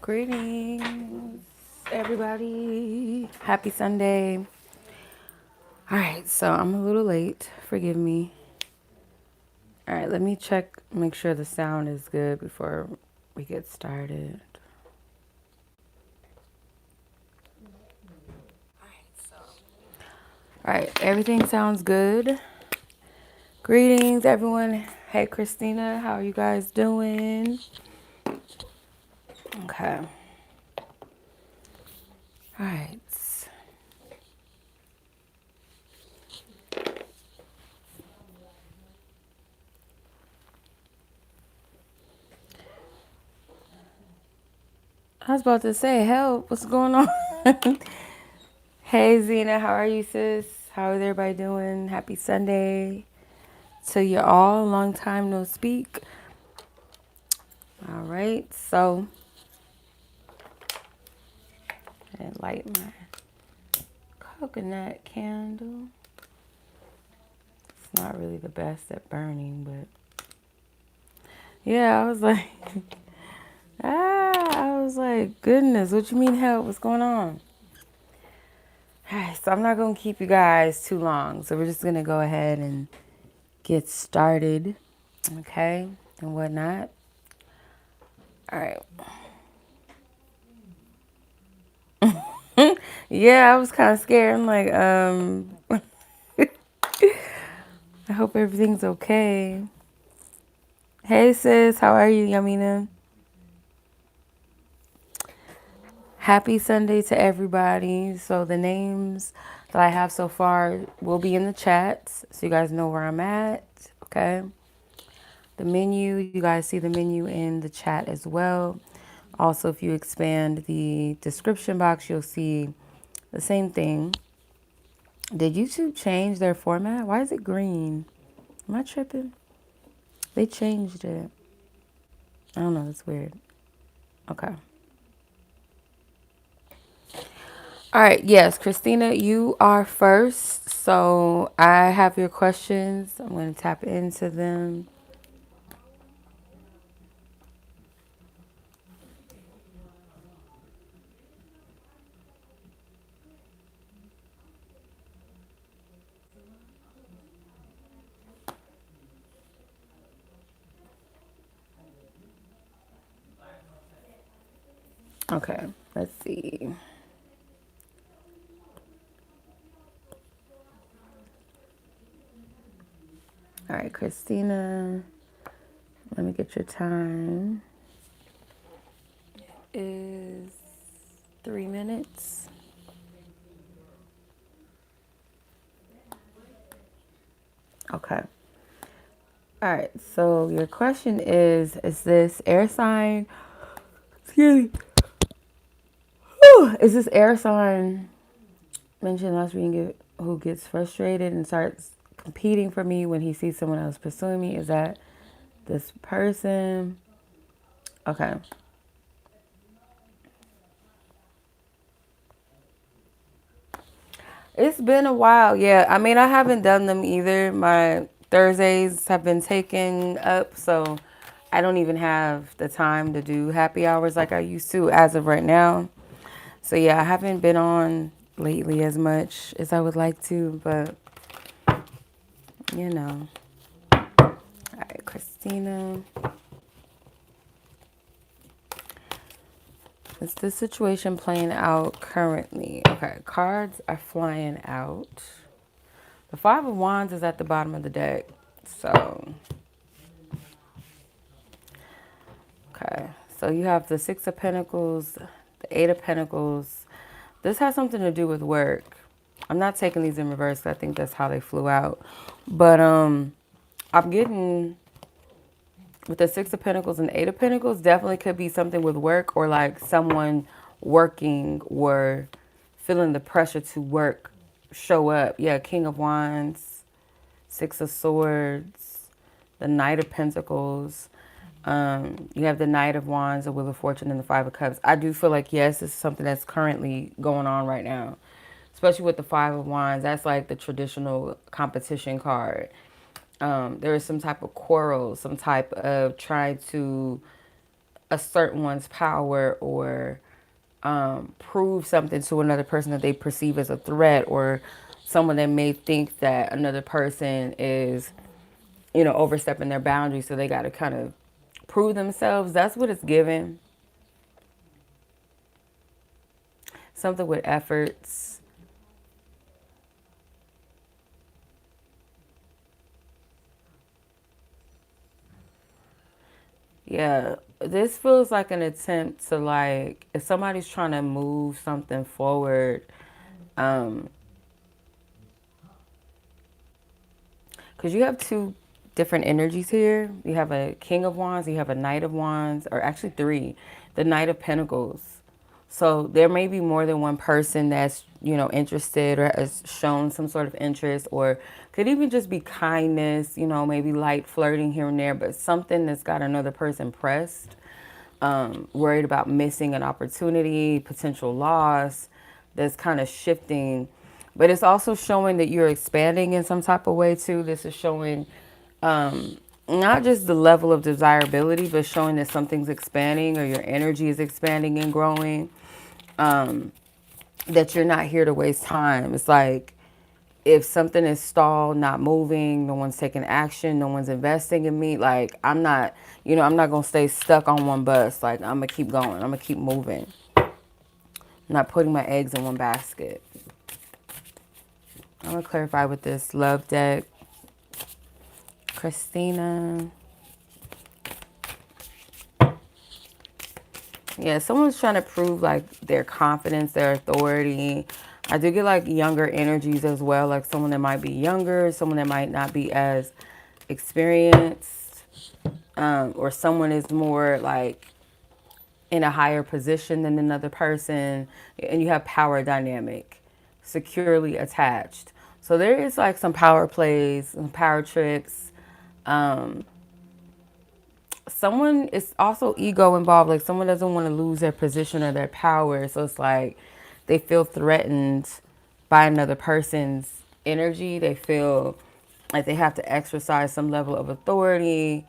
Greetings, everybody. Happy Sunday. All right, so I'm a little late. Forgive me. All right, let me check, make sure the sound is good before we get started. All right, everything sounds good. Greetings, everyone. Hey, Christina, how are you guys doing? Okay. All right. I was about to say, help, what's going on? Hey, Zena, how are you, sis? How is everybody doing? Happy Sunday to you all. Long time no speak. All right, so I light my coconut candle. It's not really the best at burning, but yeah, I was like, goodness, what you mean help? What's going on? All right, so I'm not going to keep you guys too long. So we're just going to go ahead and get started, okay, and whatnot. All right. Yeah, I was kind of scared. I'm like, I hope everything's okay. Hey, sis, how are you, Yaminah? Happy Sunday to everybody. So the names that I have so far will be in the chat, so you guys know where I'm at, okay? The menu, you guys see the menu in the chat as well. Also, if you expand the description box, you'll see the same thing. Did YouTube change their format? Why is it green? Am I tripping? They changed it. I don't know. That's weird. Okay. All right. Yes, Christina, you are first. So I have your questions. I'm going to tap into them. Okay. Let's see. All right, Christina. Let me get your time. It is 3 minutes. Okay. All right. So your question is this air sign? Excuse me. Is this air sign mentioned last week who gets frustrated and starts competing for me when he sees someone else pursuing me? Is that this person? Okay. It's been a while. Yeah. I mean, I haven't done them either. My Thursdays have been taken up, so I don't even have the time to do happy hours like I used to as of right now. So yeah, I haven't been on lately as much as I would like to, but you know. All right, Christina. Is this situation playing out currently? Okay, cards are flying out. The Five of Wands is at the bottom of the deck. So, okay. So you have the Six of Pentacles, the Eight of Pentacles. This has something to do with work. I'm not taking these in reverse 'cause I think that's how they flew out. But I'm getting with the Six of Pentacles and Eight of Pentacles, definitely could be something with work or like someone working or feeling the pressure to work show up. Yeah, King of Wands, Six of Swords, the Knight of Pentacles. You have the Knight of Wands, the Wheel of Fortune, and the Five of Cups. I do feel like, yes, this is something that's currently going on right now, especially with the Five of Wands. That's like the traditional competition card. There is some type of quarrel, some type of trying to assert one's power or prove something to another person that they perceive as a threat, or someone that may think that another person is, overstepping their boundaries. So they got to kind of prove themselves. That's what it's given. Something with efforts. Yeah, this feels like an attempt to, like, if somebody's trying to move something forward, um, because you have two different energies here. You have a King of Wands, you have a Knight of Wands, or actually three, the Knight of Pentacles. So there may be more than one person that's, interested or has shown some sort of interest, or could even just be kindness, maybe light flirting here and there, but something that's got another person pressed, worried about missing an opportunity, potential loss, that's kind of shifting. But it's also showing that you're expanding in some type of way too. This is showing not just the level of desirability, but showing that something's expanding or your energy is expanding and growing. That you're not here to waste time. It's like if something is stalled, not moving, no one's taking action, no one's investing in me, like I'm not, I'm not going to stay stuck on one bus. Like I'm going to keep going. I'm going to keep moving. I'm not putting my eggs in one basket. I'm going to clarify with this love deck. Christina. Yeah, someone's trying to prove like their confidence, their authority. I do get like younger energies as well, like someone that might be younger, someone that might not be as experienced, or someone is more like in a higher position than another person, and you have power dynamic, securely attached. So there is like some power plays, some power trips. Someone is also ego involved, like someone doesn't want to lose their position or their power, so it's like they feel threatened by another person's energy. They feel like they have to exercise some level of authority.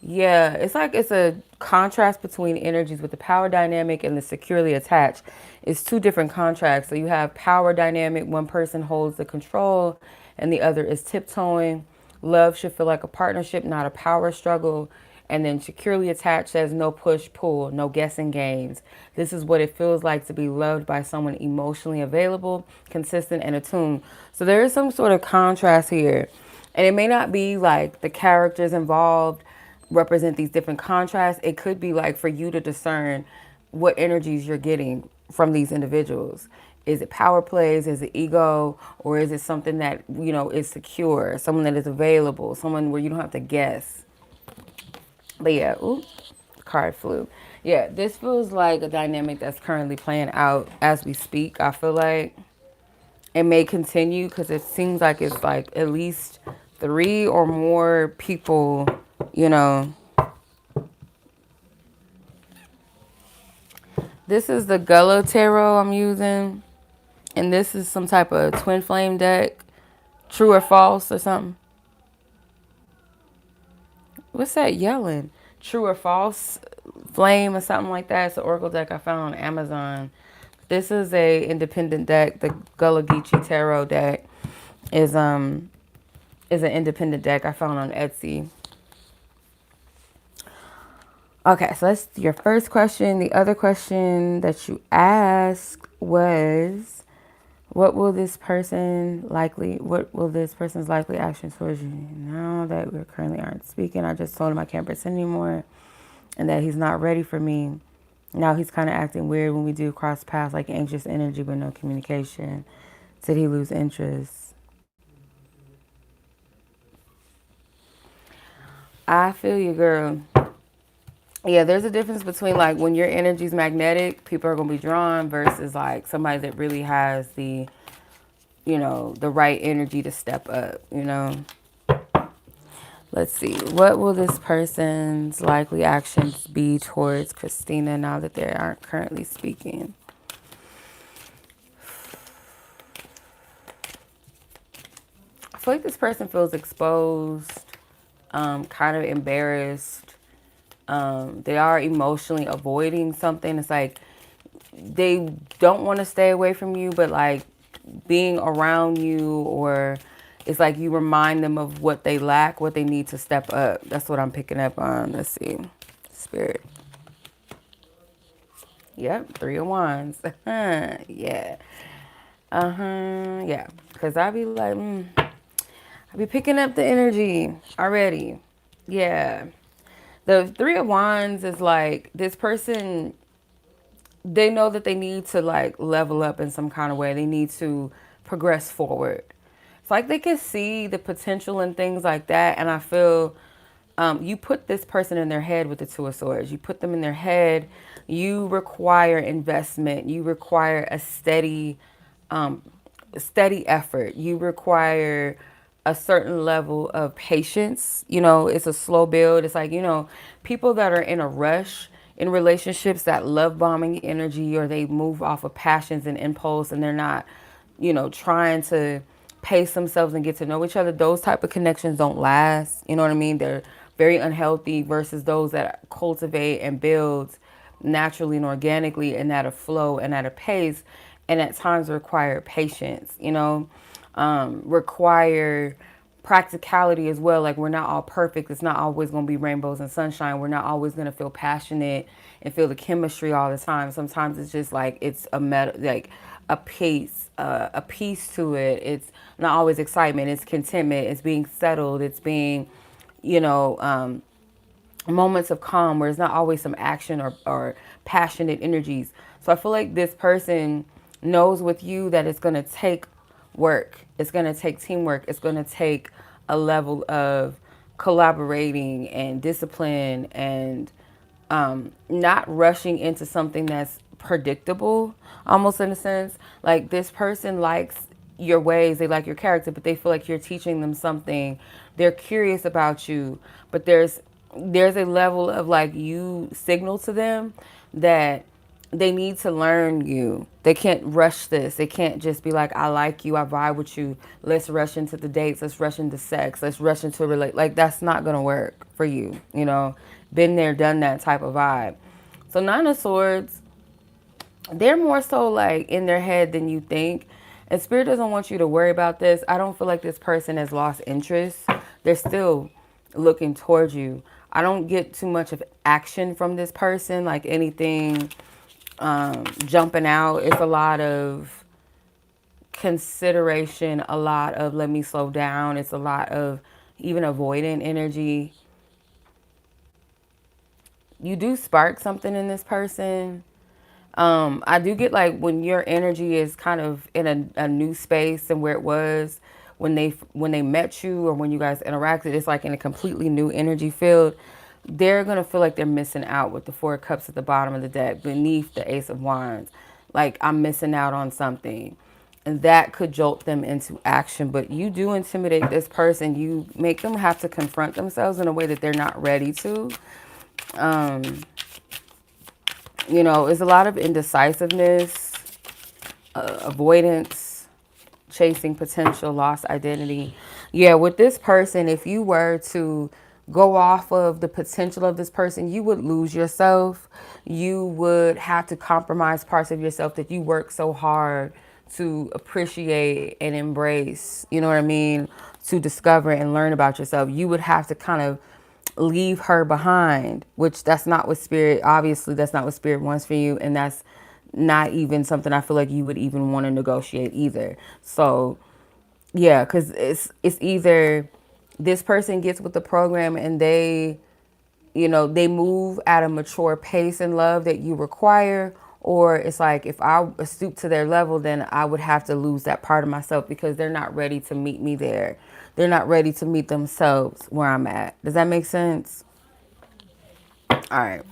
Yeah, it's like it's a contrast between energies with the power dynamic and the securely attached. It's two different contracts. So you have power dynamic, one person holds the control and the other is tiptoeing. Love should feel like a partnership, not a power struggle. And then securely attached says no push pull, no guessing games. This is what it feels like to be loved by someone emotionally available, consistent, and attuned. So there is some sort of contrast here. And it may not be like the characters involved represent these different contrasts. It could be like for you to discern what energies you're getting from these individuals. Is it power plays? Is it ego? Or is it something that, is secure? Someone that is available? Someone where you don't have to guess? But yeah, ooh, card flew. Yeah, this feels like a dynamic that's currently playing out as we speak. I feel like it may continue because it seems like it's like at least three or more people, you know. This is the Gullah Tarot I'm using. And this is some type of twin flame deck. True or false or something. What's that yelling? True or false flame or something like that. It's an oracle deck I found on Amazon. This is a independent deck. The Gullah Geechee Tarot deck is an independent deck I found on Etsy. Okay, so that's your first question. The other question that you asked was, what will this person's likely actions towards you now that we currently aren't speaking? I just told him I can't pretend anymore and that he's not ready for me. Now he's kind of acting weird when we do cross paths, like anxious energy but no communication. Did he lose interest? I feel you, girl. Yeah, there's a difference between like when your energy's magnetic, people are going to be drawn versus like somebody that really has the, the right energy to step up, Let's see. What will this person's likely actions be towards Christina now that they aren't currently speaking? feel like this person feels exposed, kind of embarrassed. They are emotionally avoiding something. It's like they don't want to stay away from you, but like being around you, or it's like you remind them of what they lack, what they need to step up. That's what I'm picking up on. Let's see. Spirit. Yep, 3 of Wands. Yeah. Yeah. Because I be like, I be picking up the energy already. Yeah. The 3 of Wands is like this person, they know that they need to like level up in some kind of way. They need to progress forward. It's like they can see the potential in things like that. And I feel you put this person in their head with the 2 of Swords. You put them in their head. You require investment. You require a steady effort. You require a certain level of patience. You know, it's a slow build. It's like, you know, people that are in a rush in relationships, that love bombing energy, or they move off of passions and impulse, and they're not, you know, trying to pace themselves and get to know each other. Those type of connections don't last. You know what I mean? They're very unhealthy versus those that cultivate and build naturally and organically and at a flow and at a pace, and at times require patience, you know, require practicality as well. Like, we're not all perfect. It's not always going to be rainbows and sunshine. We're not always going to feel passionate and feel the chemistry all the time. Sometimes it's just like it's like a piece to it. It's not always excitement. It's contentment. It's being settled. It's being, you know, moments of calm where it's not always some action or passionate energies. So I feel like this person knows with you that it's going to take work. It's going to take teamwork. It's going to take a level of collaborating and discipline, and not rushing into something that's predictable, almost in a sense. Like, this person likes your ways, they like your character, but they feel like you're teaching them something. They're curious about you, but there's a level of like you signal to them that they need to learn you. They can't rush this. They can't just be like, I like you, I vibe with you. Let's rush into the dates. Let's rush into sex. Let's rush into a relate. Like, that's not gonna work for you. You know, been there, done that type of vibe. So 9 of Swords, they're more so like in their head than you think. And Spirit doesn't want you to worry about this. I don't feel like this person has lost interest. They're still looking towards you. I don't get too much of action from this person, like anything jumping out. It's a lot of consideration, a lot of let me slow down. It's a lot of even avoidant energy. You do spark something in this person. I do get like when your energy is kind of in a new space and where it was when they met you or when you guys interacted, it's like in a completely new energy field. They're gonna feel like they're missing out with the 4 of Cups at the bottom of the deck beneath the Ace of Wands. Like, I'm missing out on something. And that could jolt them into action. But you do intimidate this person. You make them have to confront themselves in a way that they're not ready to. You know, it's a lot of indecisiveness, avoidance, chasing potential, lost identity. Yeah, with this person, if you were to go off of the potential of this person, you would lose yourself. You would have to compromise parts of yourself that you work so hard to appreciate and embrace, you know what I mean? To discover and learn about yourself. You would have to kind of leave her behind, which that's not what Spirit, obviously that's not what Spirit wants for you. And that's not even something I feel like you would even want to negotiate either. So yeah, because it's either this person gets with the program and they, you know, they move at a mature pace in love that you require, or it's like if I stoop to their level, then I would have to lose that part of myself because they're not ready to meet me there. They're not ready to meet themselves where I'm at. Does that make sense? All right.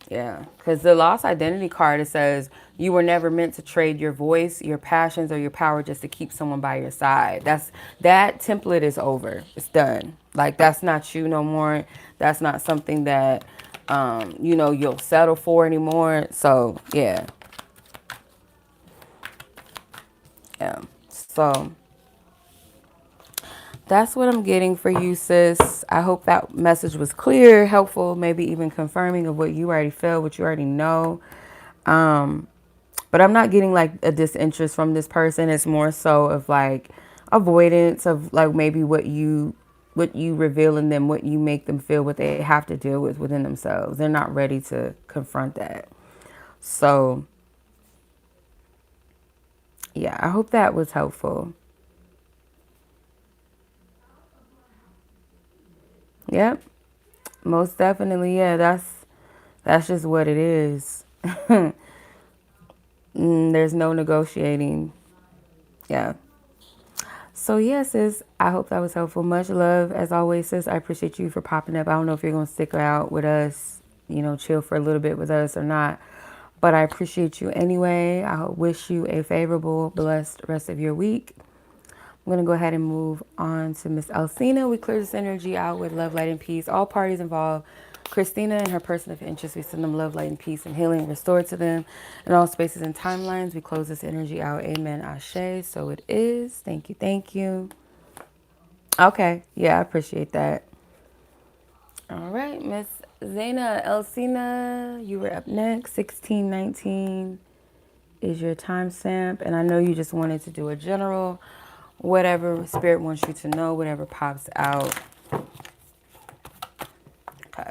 Yeah, because the lost identity card, it says you were never meant to trade your voice, your passions, or your power just to keep someone by your side. That template is over. It's done. Like, that's not you no more. That's not something that you know, you'll settle for anymore. So yeah, yeah. So That's what I'm getting for you, sis. I hope that message was clear, helpful, maybe even confirming of what you already feel, what you already know. Um, but I'm not getting like a disinterest from this person. It's more so of like avoidance of like maybe what you reveal in them, what you make them feel, what they have to deal with within themselves. They're not ready to confront that. So yeah, I hope that was helpful. Yep, most definitely. Yeah, that's just what it is. There's no negotiating. Yeah. So yeah, sis, I hope that was helpful. Much love as always, sis. I appreciate you for popping up. I don't know if you're gonna stick out with us, chill for a little bit with us or not. But I appreciate you anyway. I wish you a favorable, blessed rest of your week. I'm going to go ahead and move on to Miss Elsena. We clear this energy out with love, light, and peace. All parties involved. Christina and her person of interest, we send them love, light, and peace and healing restored to them in all spaces and timelines. We close this energy out. Amen. Ashe. So it is. Thank you. Thank you. Okay. Yeah, I appreciate that. All right, Miss Zaina Elsena, you were up next. 1619 is your timestamp. And I know you just wanted to do a general, whatever spirit wants you to know, whatever pops out. Okay.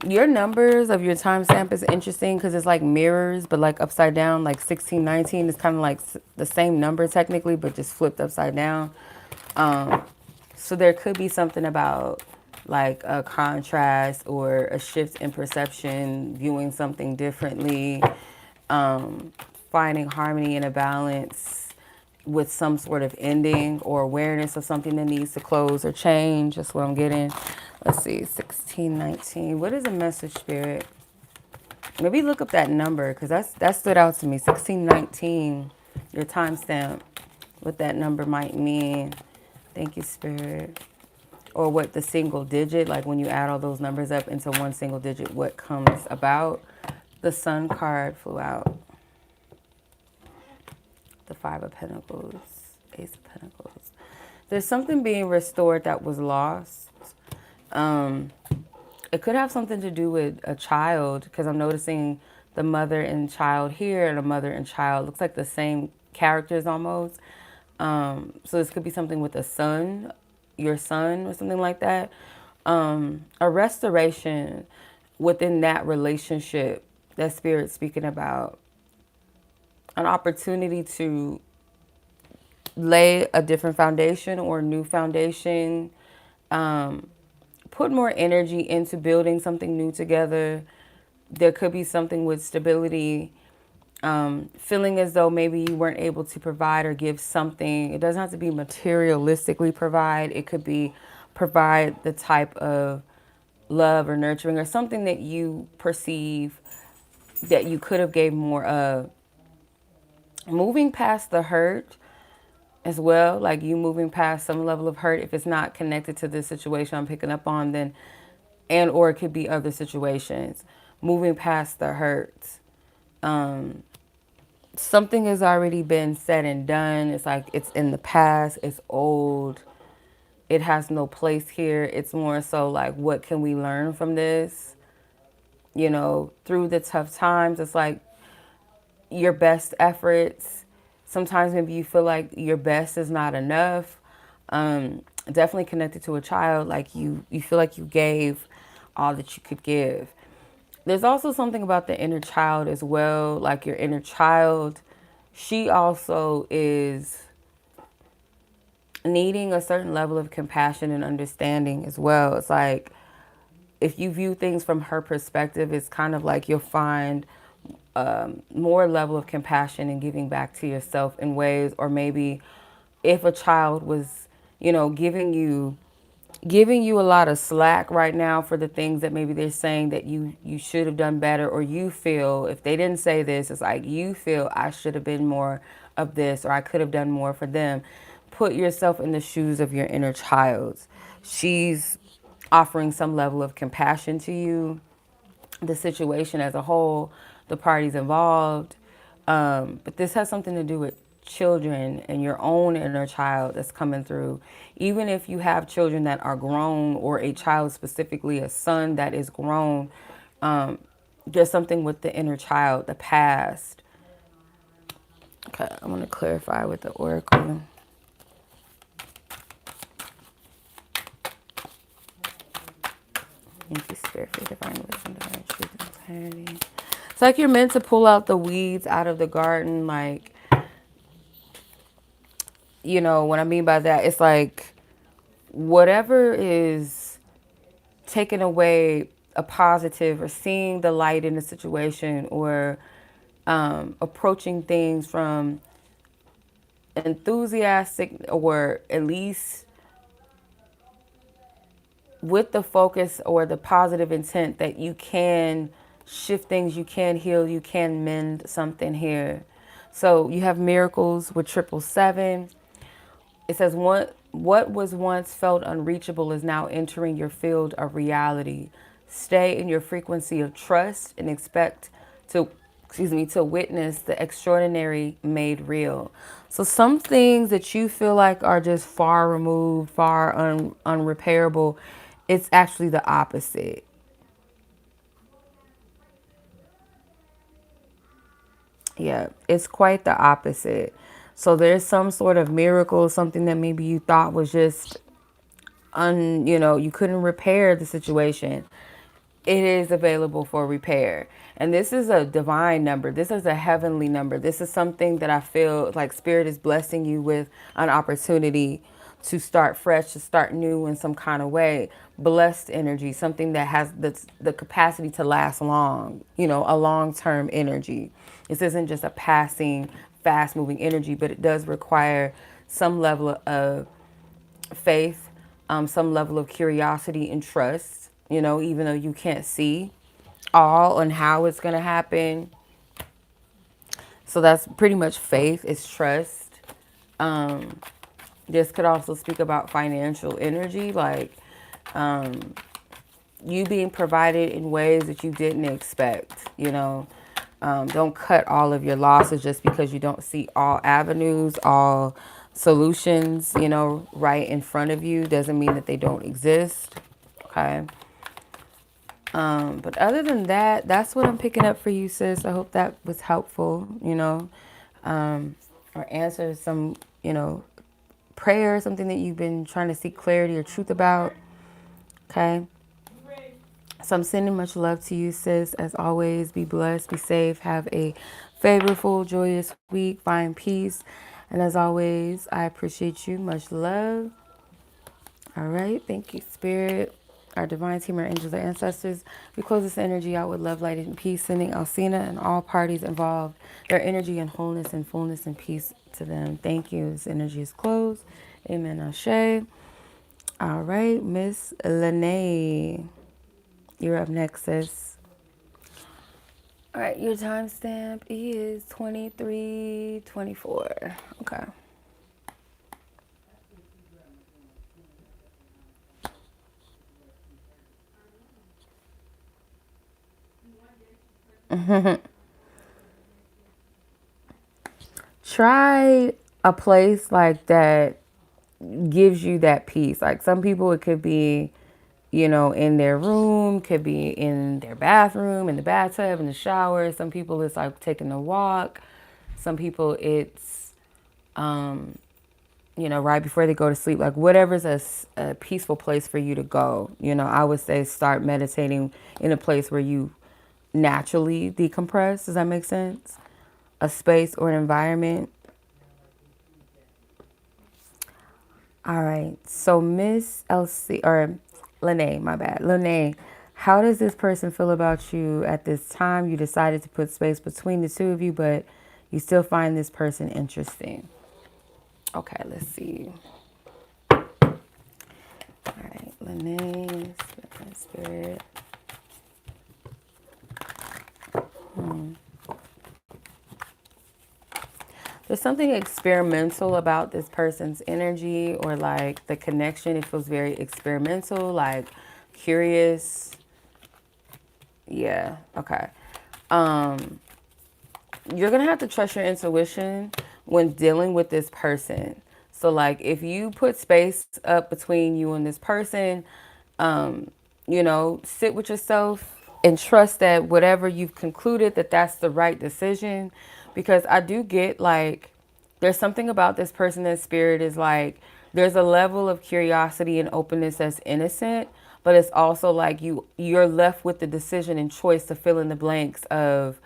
Your numbers of your timestamp is interesting because it's like mirrors, but like upside down, like 1619 is kind of like the same number technically, but just flipped upside down. Um, so there could be something about like a contrast or a shift in perception, viewing something differently, um, finding harmony and a balance with some sort of ending or awareness of something that needs to close or change. That's what I'm getting. Let's see, 1619. What is a message, spirit? Maybe look up that number because that stood out to me. 1619, your timestamp, what that number might mean. Thank you, spirit. Or what the single digit, like when you add all those numbers up into one single digit, what comes about. The Sun card flew out. The Five of Pentacles, Ace of Pentacles. There's something being restored that was lost. Um, it could have something to do with a child because I'm noticing the mother and child here and a mother and child. Looks like the same characters almost. So this could be something with a son, your son or something like that. A restoration within that relationship that spirit's speaking about. An opportunity to lay a different foundation or a new foundation, put more energy into building something new together. There could be something with stability, feeling as though maybe you weren't able to provide or give something. It doesn't have to be materialistically provide. It could be provide the type of love or nurturing or something that you perceive that you could have gave more of. Moving past the hurt as well, like you moving past some level of hurt. If it's not connected to this situation I'm picking up on, then, and or it could be other situations. Moving past the hurt. Something has already been said and done. It's like it's in the past. It's old. It has no place here. It's more so like, what can we learn from this? Through the tough times, it's like your best efforts. Sometimes maybe you feel like your best is not enough. Definitely connected to a child, like you feel like you gave all that you could give. There's also something about the inner child as well, like your inner child. She also is needing a certain level of compassion and understanding as well. It's like if you view things from her perspective, it's kind of like you'll find more level of compassion and giving back to yourself in ways, or maybe if a child was, giving you a lot of slack right now for the things that maybe they're saying that you should have done better, or you feel if they didn't say this, it's like you feel I should have been more of this, or I could have done more for them. Put yourself in the shoes of your inner child. She's offering some level of compassion to you, the situation as a whole, the parties involved. But this has something to do with children and your own inner child that's coming through, even if you have children that are grown or a child, specifically a son that is grown, there's something with the inner child, the past. Okay, I'm going to clarify with the oracle. Thank you, Spirit, for divine wisdom, divine truth, and clarity. It's like you're meant to pull out the weeds out of the garden. Like, you know, what I mean by that, it's like whatever is taking away a positive or seeing the light in a situation or approaching things from enthusiastic or at least with the focus or the positive intent that you can shift things, you can heal, you can mend something here. So you have miracles with 777. It says, what was once felt unreachable is now entering your field of reality. Stay in your frequency of trust and expect to witness the extraordinary made real. So some things that you feel like are just far removed, far unrepairable, it's actually the opposite. Yeah, it's quite the opposite. So there's some sort of miracle, something that maybe you thought was just you couldn't repair the situation. It is available for repair. And this is a divine number. This is a heavenly number. This is something that I feel like Spirit is blessing you with, an opportunity to start fresh, to start new in some kind of way. Blessed energy, something that has the capacity to last long, a long-term energy. This isn't just a passing, fast-moving energy, but it does require some level of faith, some level of curiosity and trust, even though you can't see all on how it's going to happen. So that's pretty much faith, it's trust. This could also speak about financial energy, like you being provided in ways that you didn't expect, Don't cut all of your losses just because you don't see all avenues, all solutions, right in front of you. Doesn't mean that they don't exist. Okay. But other than that, that's what I'm picking up for you, sis. I hope that was helpful, or answer some, prayer, something that you've been trying to seek clarity or truth about. Okay. So I'm sending much love to you, sis. As always, be blessed, be safe, have a favorable, joyous week, find peace. And as always, I appreciate you. Much love. All right. Thank you, Spirit. Our divine team, our angels, our ancestors. We close this energy out with love, light, and peace, sending Elsena and all parties involved their energy and wholeness and fullness and peace to them. Thank you. This energy is closed. Amen. Ashe. All right. Miss Lanay. You're up next, sis. All right, your timestamp is 23:24. Okay. Try a place like that gives you that peace. Like some people, it could be, in their room, could be in their bathroom, in the bathtub, in the shower. Some people, it's like taking a walk. Some people, it's, right before they go to sleep. Like whatever's a peaceful place for you to go. I would say start meditating in a place where you naturally decompress. Does that make sense? A space or an environment. All right. So Miss Elsie, or Lanay, my bad. Lanay, how does this person feel about you at this time? You decided to put space between the two of you, but you still find this person interesting. Okay, let's see. All right, Lanay, spirit. There's something experimental about this person's energy or like the connection. It feels very experimental, like curious. Yeah, okay. You're going to have to trust your intuition when dealing with this person. So like if you put space up between you and this person, sit with yourself and trust that whatever you've concluded that that's the right decision. Because I do get like there's something about this person that spirit is like there's a level of curiosity and openness that's innocent, but it's also like you're left with the decision and choice to fill in the blanks of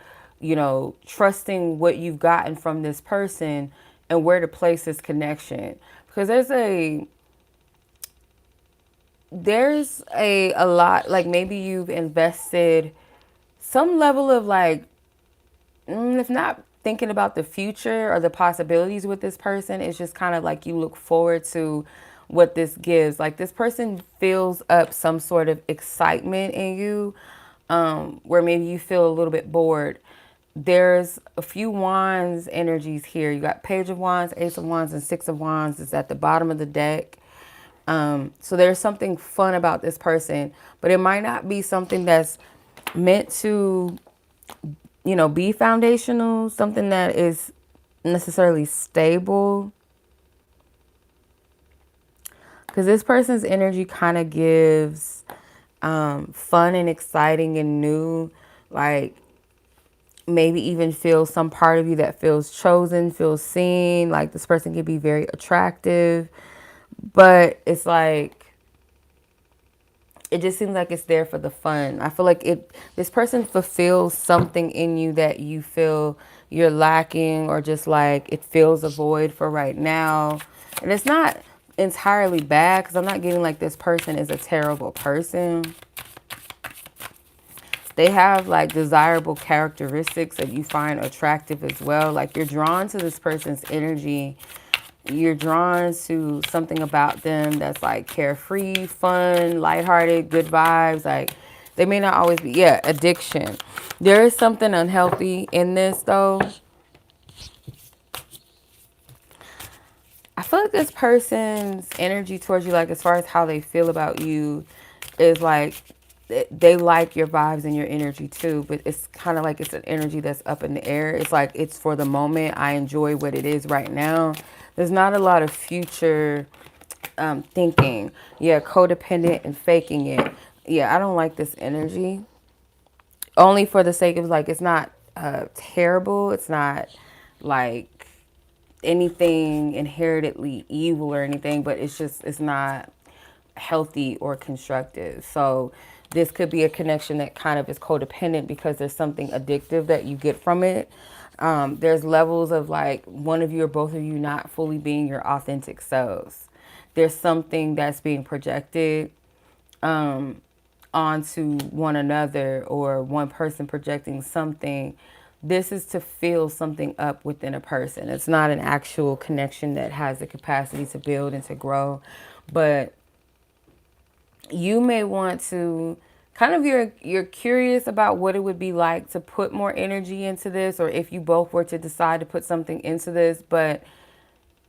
trusting what you've gotten from this person and where to place this connection. Because there's a lot, like maybe you've invested some level of like, if not thinking about the future or the possibilities with this person, it's just kind of like you look forward to what this gives. Like this person fills up some sort of excitement in you, where maybe you feel a little bit bored. There's a few wands energies here. You got Page of Wands, Ace of Wands, and Six of Wands is at the bottom of the deck. So there's something fun about this person, but it might not be something that's meant to, be foundational, something that is necessarily stable. Because this person's energy kind of gives fun and exciting and new, like maybe even feel some part of you that feels chosen, feels seen. Like this person can be very attractive, but it's like, it just seems like it's there for the fun. I feel like this person fulfills something in you that you feel you're lacking, or just like it fills a void for right now. And it's not entirely bad, because I'm not getting like this person is a terrible person. They have like desirable characteristics that you find attractive as well. Like you're drawn to this person's energy. You're drawn to something about them that's like carefree, fun, lighthearted, good vibes. Like they may not always be, addiction. There is something unhealthy in this though. I feel like this person's energy towards you, like as far as how they feel about you, is like they like your vibes and your energy too, but it's kind of like it's an energy that's up in the air. It's like it's for the moment. I enjoy what it is right now. There's not a lot of future thinking. Yeah, codependent and faking it. Yeah, I don't like this energy. Only for the sake of like, it's not terrible. It's not like anything inheritedly evil or anything, but it's not healthy or constructive. So this could be a connection that kind of is codependent because there's something addictive that you get from it. There's levels of like one of you or both of you not fully being your authentic selves. There's something that's being projected onto one another, or one person projecting something. This is to fill something up within a person. It's not an actual connection that has the capacity to build and to grow, but you may want to kind of, you're curious about what it would be like to put more energy into this, or if you both were to decide to put something into this, but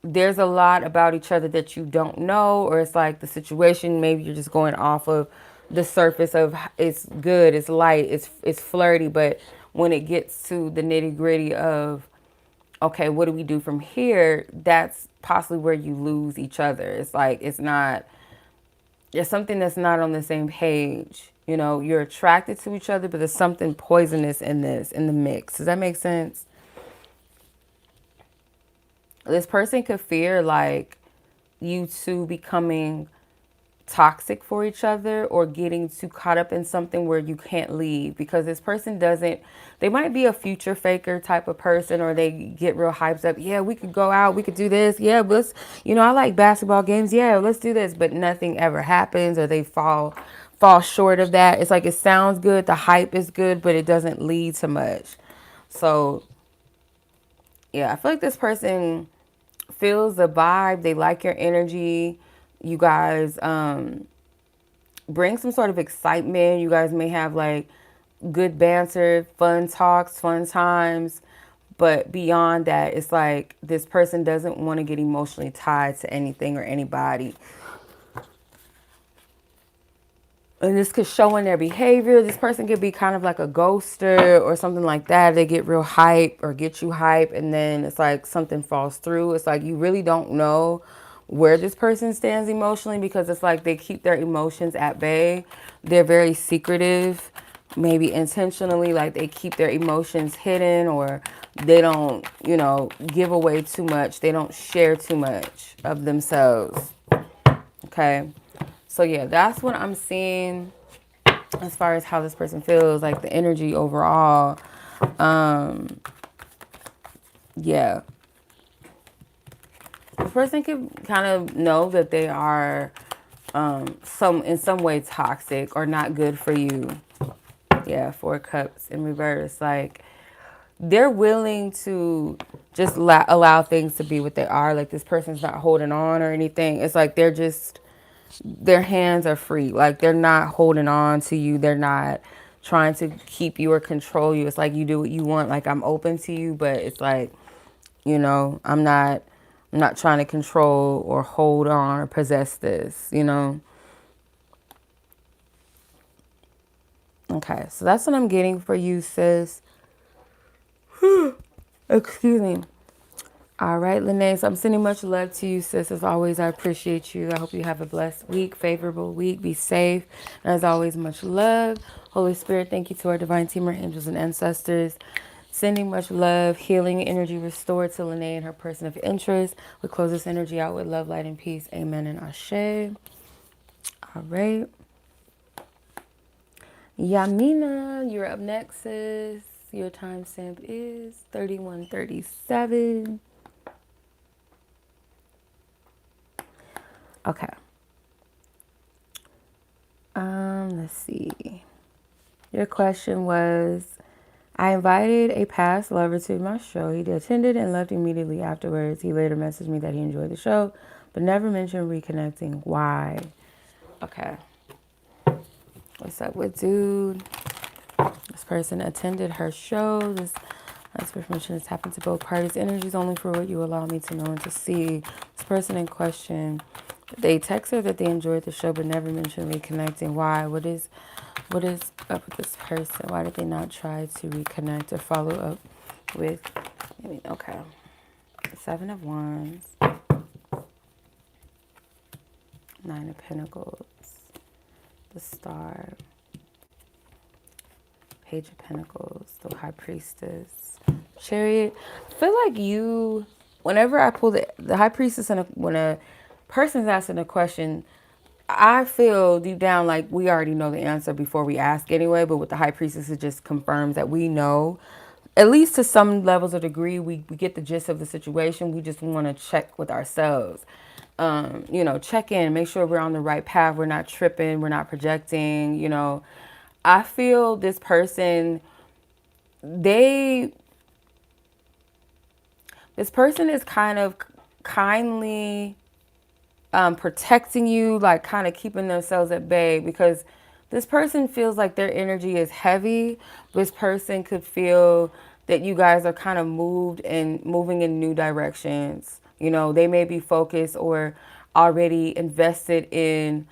there's a lot about each other that you don't know, or it's like the situation, maybe you're just going off of the surface of it's good, it's light, it's flirty, but when it gets to the nitty-gritty of, okay, what do we do from here, that's possibly where you lose each other. It's like there's something that's not on the same page. You're attracted to each other, but there's something poisonous in the mix. Does that make sense? This person could fear like you two becoming toxic for each other, or getting too caught up in something where you can't leave, because this person they might be a future faker type of person, or they get real hyped up. Yeah, we could go out, we could do this. Yeah, let's, I like basketball games. Yeah, let's do this. But nothing ever happens, or they fall short of that. It's like it sounds good, the hype is good, but it doesn't lead to much. So yeah, I feel like this person feels the vibe. They like your energy. You guys bring some sort of excitement. You guys may have like good banter, fun talks, fun times. But beyond that, it's like this person doesn't want to get emotionally tied to anything or anybody. And this could show in their behavior. This person could be kind of like a ghoster or something like that. They get real hype or get you hype, and then it's like something falls through. It's like you really don't know where this person stands emotionally, because it's like they keep their emotions at bay. They're very secretive, maybe intentionally, like they keep their emotions hidden, or they don't, give away too much. They don't share too much of themselves. Okay. So yeah, that's what I'm seeing as far as how this person feels, like the energy overall. Yeah. The person can kind of know that they are in some way toxic or not good for you. Yeah, 4 cups in reverse. Like they're willing to just allow things to be what they are. Like this person's not holding on or anything. It's like their hands are free. Like they're not holding on to you. They're not trying to keep you or control you. It's like you do what you want. Like I'm open to you, but it's like, I'm not trying to control or hold on or possess this. Okay, so that's what I'm getting for you, sis. Excuse me. All right, Lanay. So I'm sending much love to you, sis. As always, I appreciate you. I hope you have a blessed week, favorable week. Be safe. And as always, much love. Holy Spirit, thank you to our divine team, our angels and ancestors. Sending much love, healing, energy restored to Lanay and her person of interest. We close this energy out with love, light, and peace. Amen and Ashe. All right. Yaminah, you're up next, sis. Your timestamp is 3137. Okay. Let's see. Your question was, I invited a past lover to my show. He attended and left immediately afterwards. He later messaged me that he enjoyed the show, but never mentioned reconnecting. Why? Okay. What's up with dude? This person attended her show. This permission has happened to both parties. Energy is only for what you allow me to know and to see. This person in question, they text her that they enjoyed the show, but never mentioned reconnecting. Why? What is up with this person? Why did they not try to reconnect or follow up with? Okay. 7 of Wands, 9 of Pentacles, the Star, Page of Pentacles, the High Priestess, Chariot. I feel like whenever I pull the High Priestess, when a person's asking a question, I feel deep down like we already know the answer before we ask anyway. But with the High Priestess, it just confirms that we know, at least to some levels of degree, we get the gist of the situation. We just want to check with ourselves. Check in, make sure we're on the right path. We're not tripping. We're not projecting. I feel this person, this person is kind of kindly protecting you, like kind of keeping themselves at bay, because this person feels like their energy is heavy. This person could feel that you guys are kind of moving in new directions. They may be focused or already invested in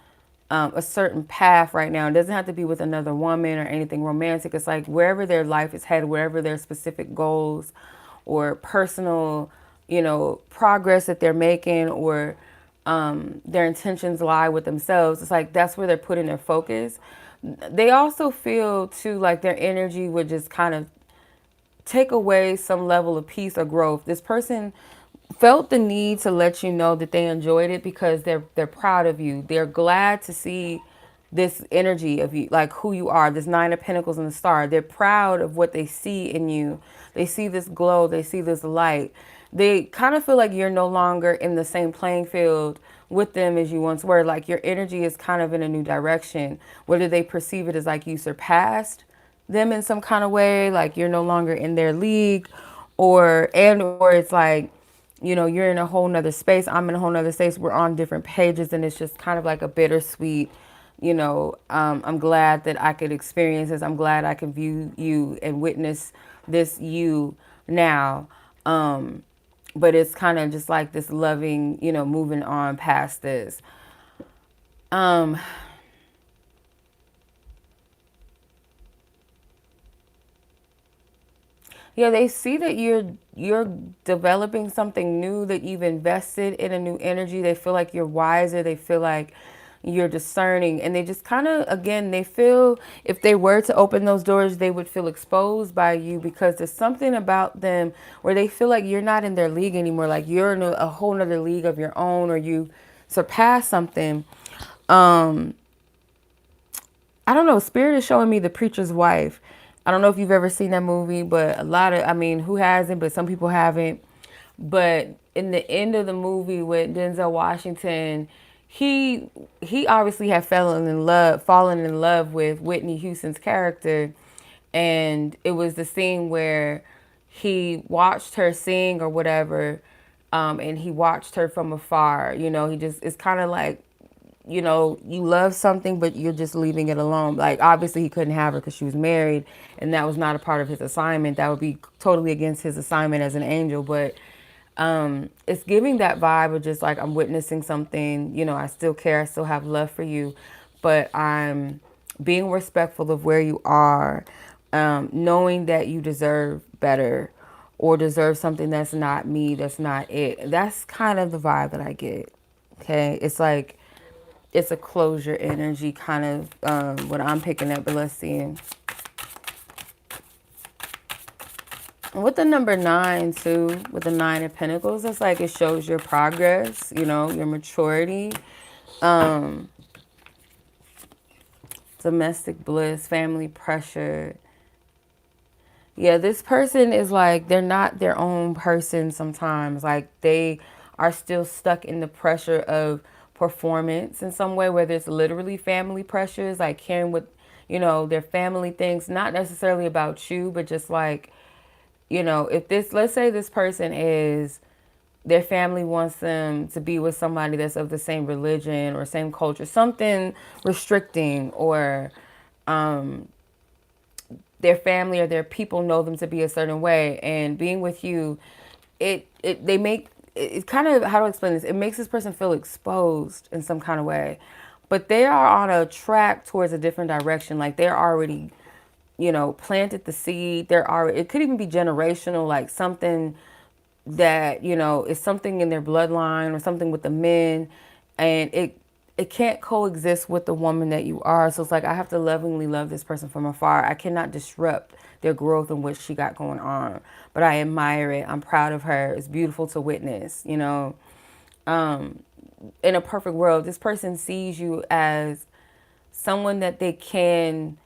a certain path right now. It doesn't have to be with another woman or anything romantic. It's like wherever their life is headed, wherever their specific goals or personal, progress that they're making, or their intentions lie with themselves. It's like that's where they're putting their focus. They also feel too like their energy would just kind of take away some level of peace or growth. This person felt the need to let you know that they enjoyed it because they're proud of you. They're glad to see this energy of you, like who you are, this 9 of Pentacles and the Star. They're proud of what they see in you. They see this glow. They see this light. They kind of feel like you're no longer in the same playing field with them as you once were. Like your energy is kind of in a new direction. Whether they perceive it as like you surpassed them in some kind of way, like you're no longer in their league, or it's like, you're in a whole nother space. I'm in a whole nother space. We're on different pages, and it's just kind of like a bittersweet, I'm glad that I could experience this. I'm glad I can view you and witness this you now. But it's kind of just like this loving, moving on past this. Yeah, they see that you're developing something new, that you've invested in a new energy. They feel like you're wiser. They feel like you're discerning, and they just kind of, again, they feel if they were to open those doors, they would feel exposed by you, because there's something about them where they feel like you're not in their league anymore, like you're in a whole nother league of your own, or you surpass something. I don't know. Spirit is showing me The Preacher's Wife. I don't know if you've ever seen that movie, but I mean, who hasn't? But some people haven't. But in the end of the movie with Denzel Washington, he he obviously had fallen in love with Whitney Houston's character, and it was the scene where he watched her sing or whatever, and he watched her from afar. He just, it's kind of like, you love something, but you're just leaving it alone. Like, obviously, he couldn't have her because she was married, and that was not a part of his assignment. That would be totally against his assignment as an angel. But it's giving that vibe of just like, I'm witnessing something, I still care, I still have love for you, but I'm being respectful of where you are, knowing that you deserve better or deserve something that's not me, that's not it. That's kind of the vibe that I get. Okay. It's like, it's a closure energy, kind of what I'm picking up, but let's see. With the number 9 too, with the 9 of Pentacles, it's like it shows your progress, your maturity, domestic bliss, family pressure. Yeah, this person is like, they're not their own person sometimes. Like, they are still stuck in the pressure of performance in some way, whether it's literally family pressures, like caring what, their family thinks, not necessarily about you, but just like, if this, let's say this person is, their family wants them to be with somebody that's of the same religion or same culture, something restricting, or their family or their people know them to be a certain way, and being with you, they make it kind of, how do I explain this? It makes this person feel exposed in some kind of way, but they are on a track towards a different direction. Like, they're already, planted the seed. It could even be generational, like something that, is something in their bloodline or something with the men, and it can't coexist with the woman that you are. So it's like, I have to lovingly love this person from afar. I cannot disrupt their growth and what she got going on, but I admire it. I'm proud of her. It's beautiful to witness. In a perfect world, this person sees you as someone that they can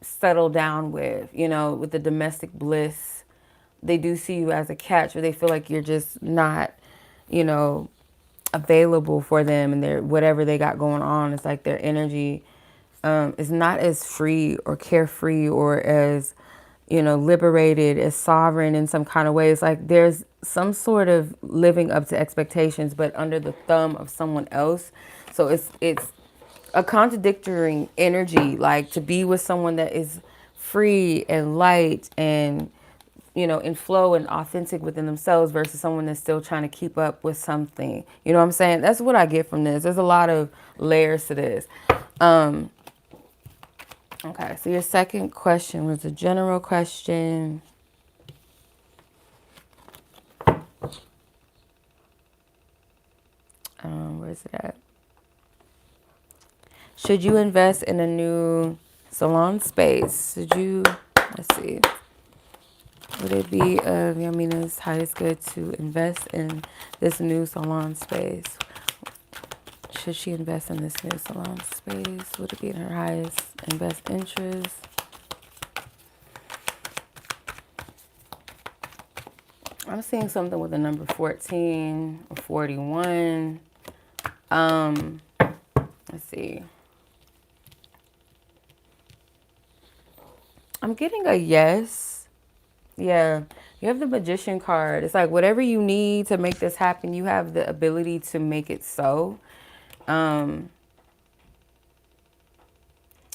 settle down with the domestic bliss. They do see you as a catch, or they feel like you're just not, available for them, and their whatever they got going on. It's like their energy is not as free or carefree or as, liberated, as sovereign in some kind of way. It's like there's some sort of living up to expectations, but under the thumb of someone else. So it's a contradictory energy, like to be with someone that is free and light and, in flow and authentic within themselves, versus someone that's still trying to keep up with something. You know what I'm saying? That's what I get from this. There's a lot of layers to this. Okay, so your second question was a general question. Where's it at? Should you invest in a new salon space? Let's see. Would it be of Yaminah's highest good to invest in this new salon space? Should she invest in this new salon space? Would it be in her highest and best interest? I'm seeing something with the number 14 or 41. Let's see. I'm getting a yes. Yeah, you have the Magician card. It's like whatever you need to make this happen, you have the ability to make it so.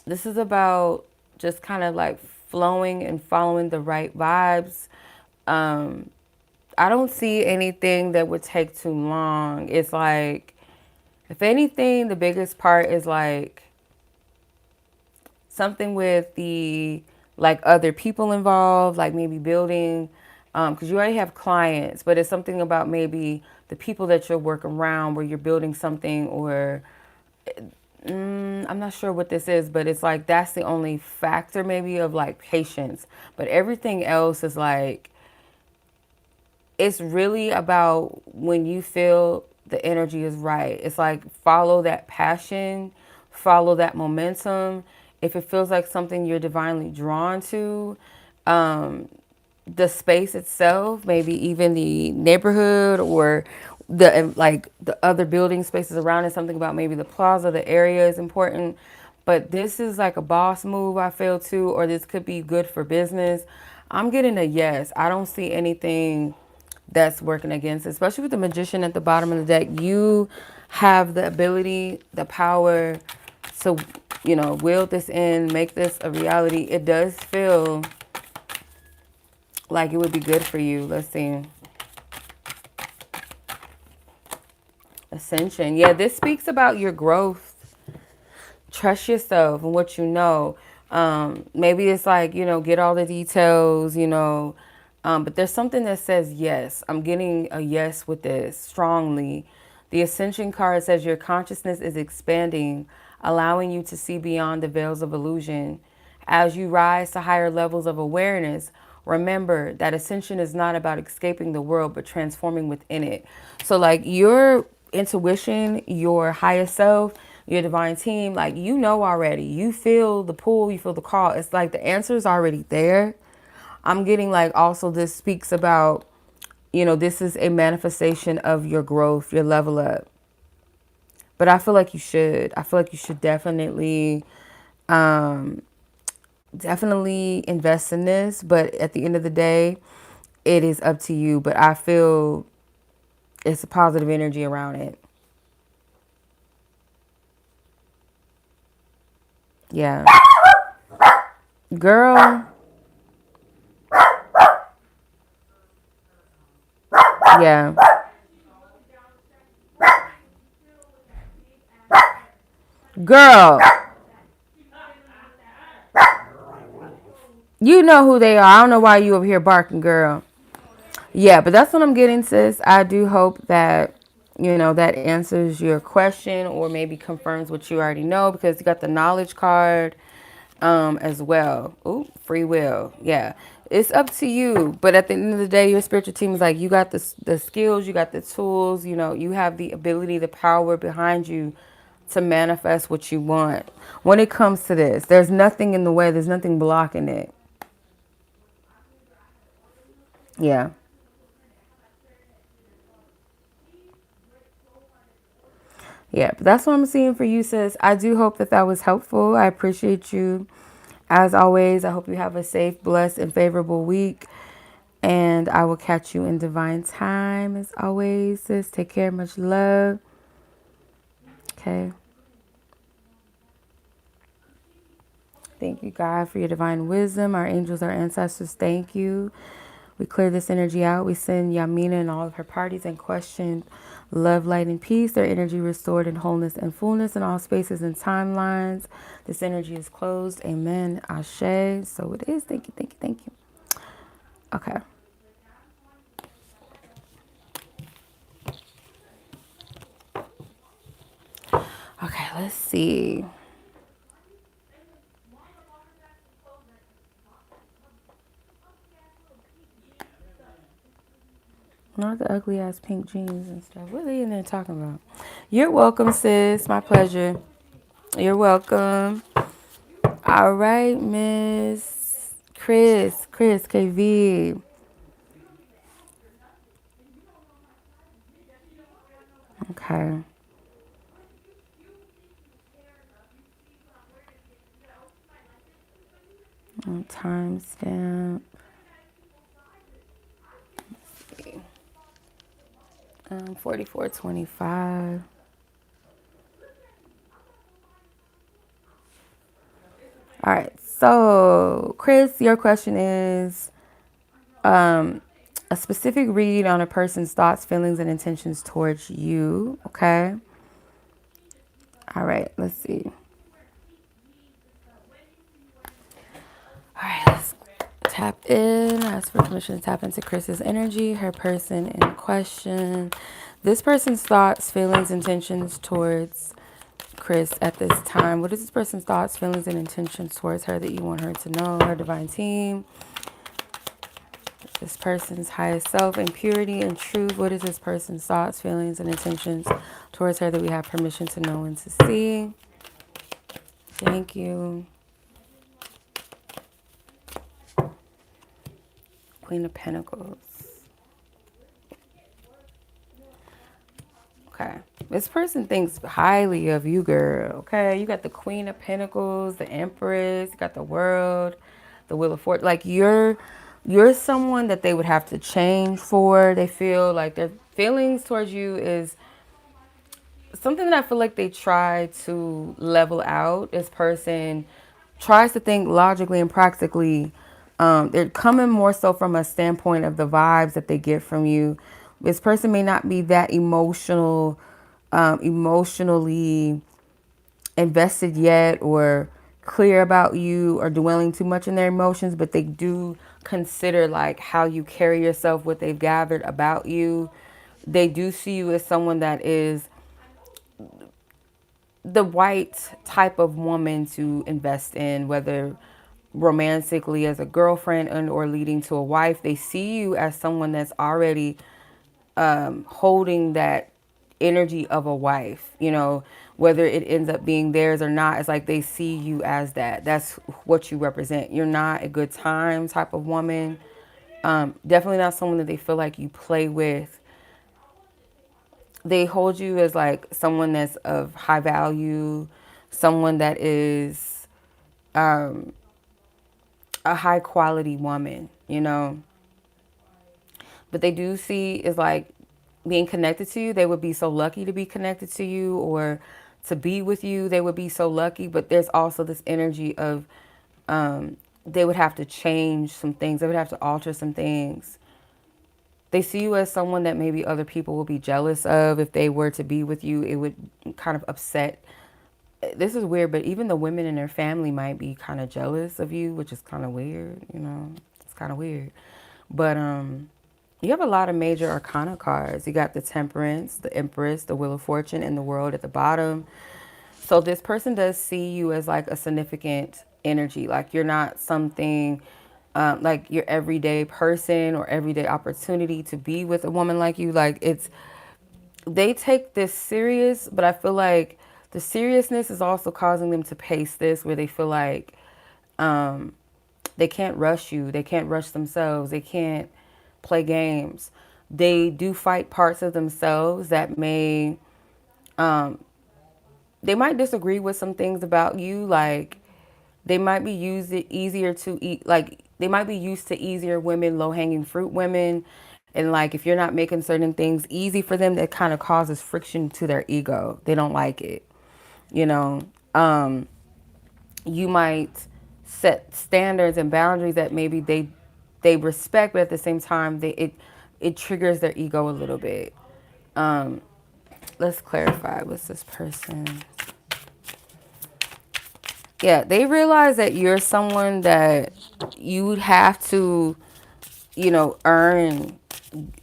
This is about just kind of like flowing and following the right vibes. I don't see anything that would take too long. It's like, if anything, the biggest part is like something with the like other people involved, like maybe building, because you already have clients, but it's something about maybe the people that you're working around where you're building something, or I'm not sure what this is, but it's like that's the only factor maybe of like patience. But everything else is like, it's really about when you feel the energy is right. It's like follow that passion, follow that momentum. If it feels like something you're divinely drawn to, the space itself, maybe even the neighborhood or the like the other building spaces around it, something about maybe the plaza, the area is important. But this is like a boss move, I feel too, or this could be good for business. I'm getting a yes. I don't see anything that's working against it, especially with the magician at the bottom of the deck. You have the ability, the power to, will this in, make this a reality. It does feel like it would be good for you. Let's see. Ascension. Yeah, this speaks about your growth. Trust yourself and what you know. Maybe it's like, get all the details, but there's something that says yes. I'm getting a yes with this strongly. The Ascension card says your consciousness is expanding, allowing you to see beyond the veils of illusion. As you rise to higher levels of awareness, remember that ascension is not about escaping the world, but transforming within it. So, like, your intuition, your higher self, your divine team, like, already. You feel the pull, you feel the call. It's like the answer is already there. I'm getting like also this speaks about, this is a manifestation of your growth, your level up. But I feel like you should. I feel like you should definitely invest in this. But at the end of the day, it is up to you. But I feel it's a positive energy around it. Yeah. Girl. Yeah. Girl. You know who they are. I don't know why you over here barking, girl. Yeah, but that's what I'm getting, sis. I do hope that, that answers your question or maybe confirms what you already know, because you got the knowledge card as well. Ooh, free will. Yeah. It's up to you. But at the end of the day, your spiritual team is like, you got the skills, you got the tools, you have the ability, the power behind you to manifest what you want. When it comes to this, there's nothing in the way. There's nothing blocking it. Yeah. Yeah, but that's what I'm seeing for you, sis. I do hope that was helpful. I appreciate you. As always, I hope you have a safe, blessed, and favorable week. And I will catch you in divine time. As always, sis, take care. Much love. Okay. Thank you, God, for your divine wisdom. Our angels, our ancestors, thank you. We clear this energy out. We send Yaminah and all of her parties and questions love, light, and peace. Their energy restored in wholeness and fullness in all spaces and timelines. This energy is closed. Amen. Ashe. So it is. Thank you, thank you, thank you. Okay. Okay, let's see. Not the ugly ass pink jeans and stuff. What are they in there talking about? You're welcome, sis. My pleasure. You're welcome. All right, Miss Chris KV. Okay. Timestamp. 44:25. All right. So, Chris, your question is a specific read on a person's thoughts, feelings, and intentions towards you. Okay. All right. Let's see. All right. tap in. Ask for permission to tap into Chris's energy, her person in question. This person's thoughts, feelings, intentions towards Chris at this time. What is this person's thoughts, feelings, and intentions towards her that you want her to know? Her divine team. This person's highest self and purity and truth. What is this person's thoughts, feelings, and intentions towards her that we have permission to know and to see? Thank you. Queen of Pentacles. Okay. This person thinks highly of you, girl. Okay. You got the Queen of Pentacles, the Empress, you got the World, the Wheel of Fortune. Like you're someone that they would have to change for. They feel like their feelings towards you is something that I feel like they try to level out. This person tries to think logically and practically. They're coming more so from a standpoint of the vibes that they get from you. This person may not be that emotionally invested yet or clear about you or dwelling too much in their emotions, but they do consider like how you carry yourself, what they've gathered about you. They do see you as someone that is the right type of woman to invest in, whether romantically as a girlfriend and or leading to a wife. They see you as someone that's already holding that energy of a wife, you know, whether it ends up being theirs or not. It's like they see you as that. That's what you represent. You're not a good time type of woman. Definitely not someone that they feel like you play with. They hold you as like someone that's of high value, someone that is a high quality woman, you know. But they do see is like being connected to you. They would be so lucky to be connected to you or to be with you. They would be so lucky. But there's also this energy of they would have to change some things. They would have to alter some things. They see you as someone that maybe other people will be jealous of. If they were to be with you, it would kind of upset. This is weird, but even the women in their family might be kind of jealous of you, which is kind of weird, you know. It's kind of weird. But you have a lot of major arcana cards. You got the Temperance, the Empress, the Wheel of Fortune, and the World at the bottom. So this person does see you as like a significant energy. Like you're not something like your everyday person or everyday opportunity to be with a woman like you. Like they take this serious, but I feel like the seriousness is also causing them to pace this where they feel like they can't rush you. They can't rush themselves. They can't play games. They do fight parts of themselves that may, they might disagree with some things about you. Like they might be easier to eat. Like they might be used to easier women, low hanging fruit women. And like, if you're not making certain things easy for them, that kind of causes friction to their ego. They don't like it. You know, you might set standards and boundaries that maybe they respect, but at the same time, it triggers their ego a little bit. Let's clarify. What's this person? Yeah, they realize that you're someone that you would have to, you know, earn,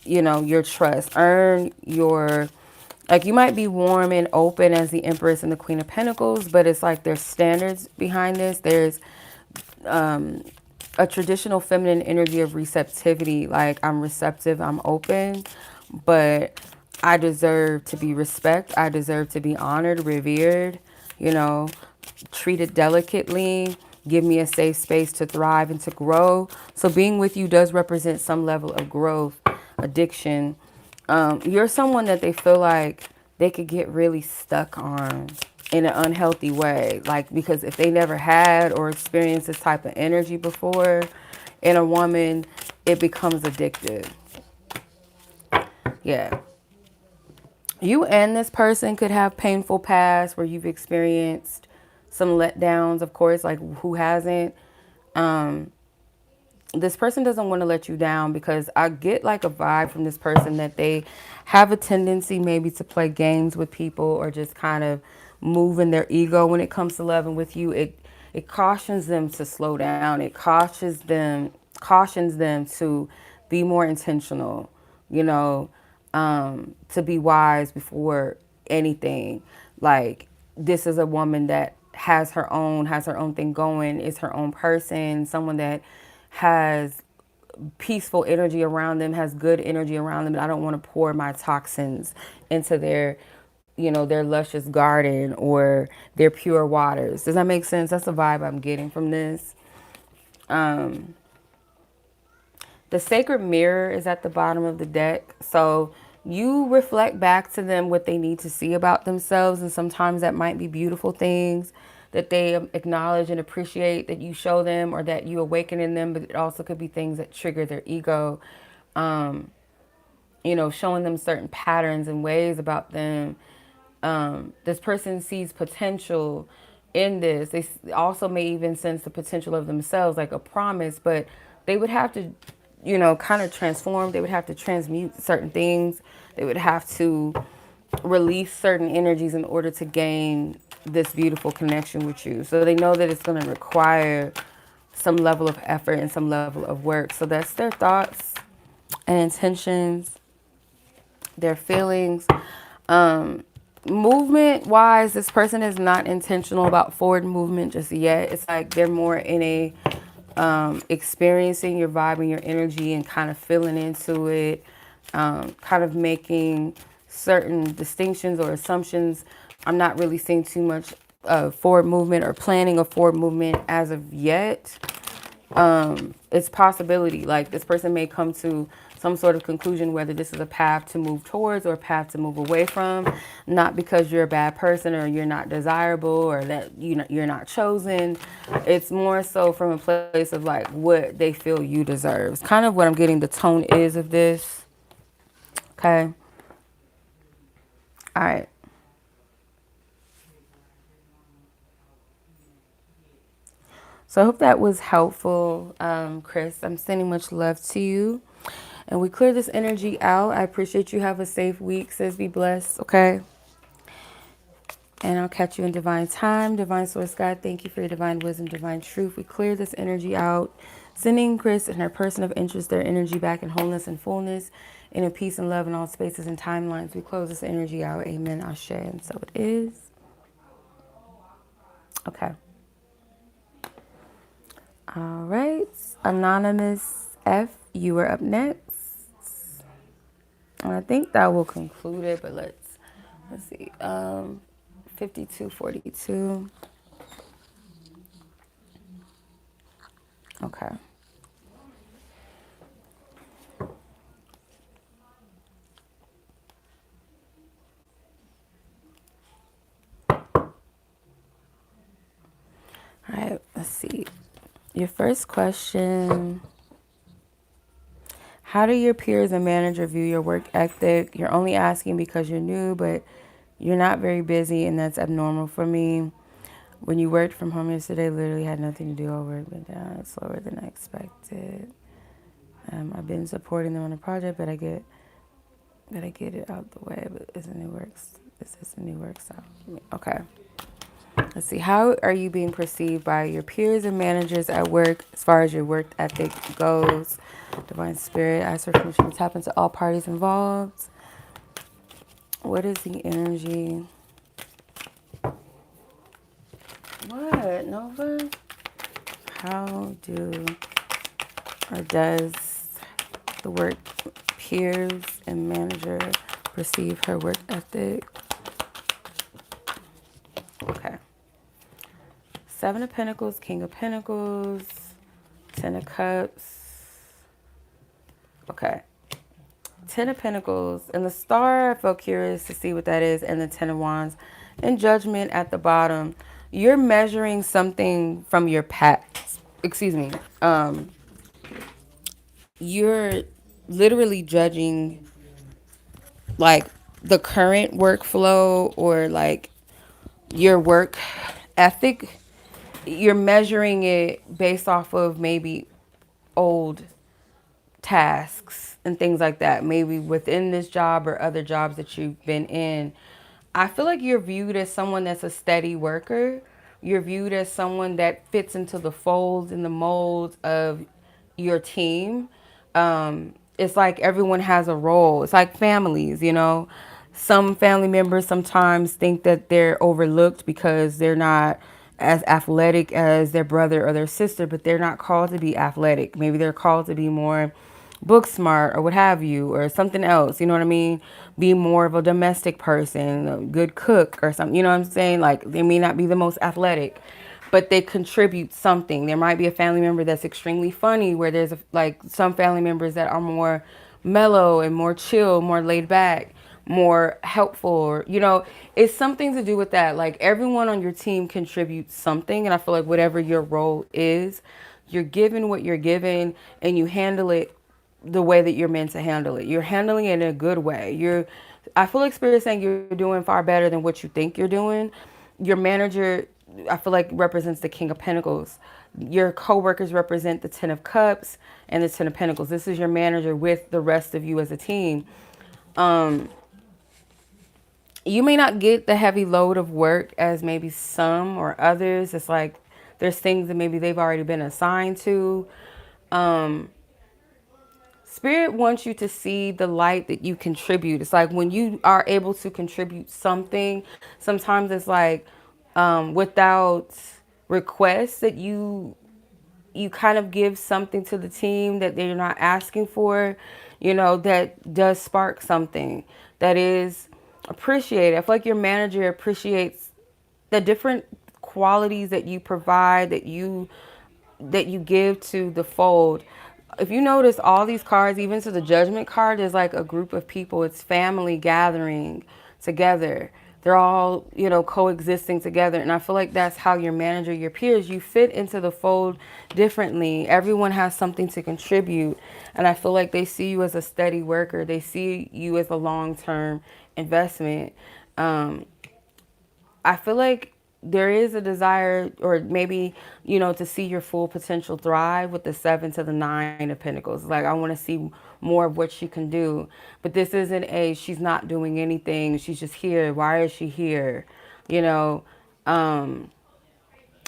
you know, your trust, earn your, like you might be warm and open as the Empress and the Queen of Pentacles, but it's like there's standards behind this. There's a traditional feminine energy of receptivity. Like I'm receptive, I'm open, but I deserve to be respected. I deserve to be honored, revered, you know, treated delicately. Give me a safe space to thrive and to grow. So being with you does represent some level of growth, addiction. You're someone that they feel like they could get really stuck on in an unhealthy way. Like, because if they never had or experienced this type of energy before in a woman, it becomes addictive. Yeah. You and this person could have painful past where you've experienced some letdowns, of course, like who hasn't? This person doesn't want to let you down because I get like a vibe from this person that they have a tendency maybe to play games with people or just kind of move in their ego when it comes to loving with you. It cautions them to slow down. It cautions them cautions them to be more intentional, you know, to be wise before anything. Like, this is a woman that has her own thing going, is her own person, someone that has peaceful energy around them, has good energy around them. And I don't want to pour my toxins into their, their luscious garden or their pure waters. Does that make sense? That's the vibe I'm getting from this. The sacred mirror is at the bottom of the deck. So you reflect back to them what they need to see about themselves. And sometimes that might be beautiful things that they acknowledge and appreciate that you show them or that you awaken in them. But it also could be things that trigger their ego. Showing them certain patterns and ways about them. This person sees potential in this. They also may even sense the potential of themselves, like a promise, but they would have to, kind of transform. They would have to transmute certain things. They would have to release certain energies in order to gain this beautiful connection with you. So they know that it's going to require some level of effort and some level of work. So that's their thoughts and intentions, their feelings. Movement wise, this person is not intentional about forward movement just yet. It's like they're more in a experiencing your vibe and your energy and kind of feeling into it, kind of making certain distinctions or assumptions. I'm not really seeing too much forward movement or planning a forward movement as of yet. It's possibility. Like, this person may come to some sort of conclusion whether this is a path to move towards or a path to move away from, not because you're a bad person or you're not desirable or that you're not chosen. It's more so from a place of like what they feel you deserve. It's kind of what I'm getting the tone is of this. Okay. All right. So I hope that was helpful, Chris. I'm sending much love to you. And we clear this energy out. I appreciate you. Have a safe week. Says be blessed. Okay. And I'll catch you in divine time. Divine source God, thank you for your divine wisdom, divine truth. We clear this energy out. Sending Chris and her person of interest their energy back in wholeness and fullness, and in peace and love in all spaces and timelines. We close this energy out. Amen. Ashe. And so it is. Okay. All right. Anonymous F, you are up next. And I think that will conclude it, but let's see. 5242. Okay. All right, let's see. Your first question. How do your peers and manager view your work ethic? You're only asking because you're new, but you're not very busy, and that's abnormal for me. When you worked from home yesterday, literally had nothing to do. All work went down. It's slower than I expected. I've been supporting them on a project, but I get it out the way. But is this a new work style? Okay. Let's see. How are you being perceived by your peers and managers at work as far as your work ethic goes? Divine Spirit, ask for permission to tap into all parties involved. What is the energy? What, Nova? How do or does the work peers and manager perceive her work ethic? Okay. Seven of Pentacles, King of Pentacles, Ten of Cups. Okay. Ten of Pentacles and the Star, I felt curious to see what that is, and the Ten of Wands and Judgment at the bottom. You're measuring something from your past. Excuse me. You're literally judging like the current workflow or like your work ethic. You're measuring it based off of maybe old tasks and things like that, maybe within this job or other jobs that you've been in. I feel like you're viewed as someone that's a steady worker. You're viewed as someone that fits into the folds and the molds of, your team, it's like everyone has a role. It's like families, you know. Some family members sometimes think that they're overlooked because they're not as athletic as their brother or their sister, but they're not called to be athletic. Maybe they're called to be more book smart or what have you, or something else, you know what I mean? Be more of a domestic person, a good cook or something, you know what I'm saying? Like they may not be the most athletic, but they contribute something. There might be a family member that's extremely funny, where there's like some family members that are more mellow and more chill, more laid back, more helpful, or, you know, it's something to do with that. Like everyone on your team contributes something, and I feel like whatever your role is, you're given what you're given and you handle it the way that you're meant to handle it. You're handling it in a good way. I feel like Spirit is saying you're doing far better than what you think you're doing. Your manager, I feel like, represents the King of Pentacles. Your co-workers represent the Ten of Cups and the Ten of Pentacles. This is your manager with the rest of you as a team. You may not get the heavy load of work as maybe some or others. It's like there's things that maybe they've already been assigned to. Spirit wants you to see the light that you contribute. It's like when you are able to contribute something, sometimes it's like without request that you kind of give something to the team that they're not asking for, you know, that does spark something that is appreciated. I feel like your manager appreciates the different qualities that you provide, that you give to the fold. If you notice all these cards, even to the Judgment card, is like a group of people. It's family gathering together. They're all, you know, coexisting together. And I feel like that's how your manager, your peers, you fit into the fold differently. Everyone has something to contribute. And I feel like they see you as a steady worker. They see you as a long-term investment. I feel like there is a desire, or maybe, you know, to see your full potential thrive with the 7 to the 9 of Pentacles. Like, I want to see more of what she can do. But this isn't she's not doing anything. She's just here. Why is she here? You know,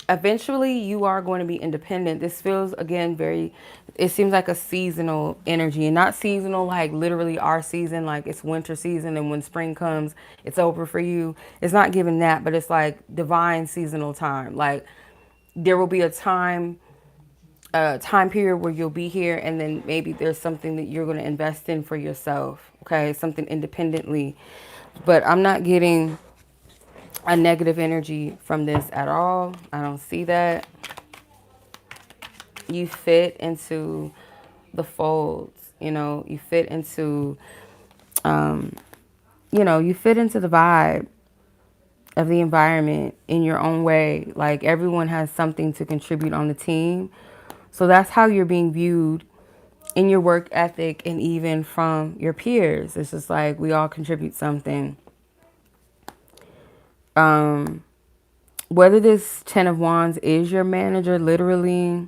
eventually you are going to be independent. This feels, again, very, it seems like a seasonal energy, and not seasonal like literally our season, like it's winter season and when spring comes it's over for you. It's not giving that, but it's like divine seasonal time. Like there will be a time period where you'll be here, and then maybe there's something that you're going to invest in for yourself, okay, something independently. But I'm not getting a negative energy from this at all. I don't see that. You fit into the folds, you know, you fit into, you fit into the vibe of the environment in your own way. Like everyone has something to contribute on the team. So that's how you're being viewed in your work ethic and even from your peers. It's just like we all contribute something. Whether this 10 of Wands is your manager, literally,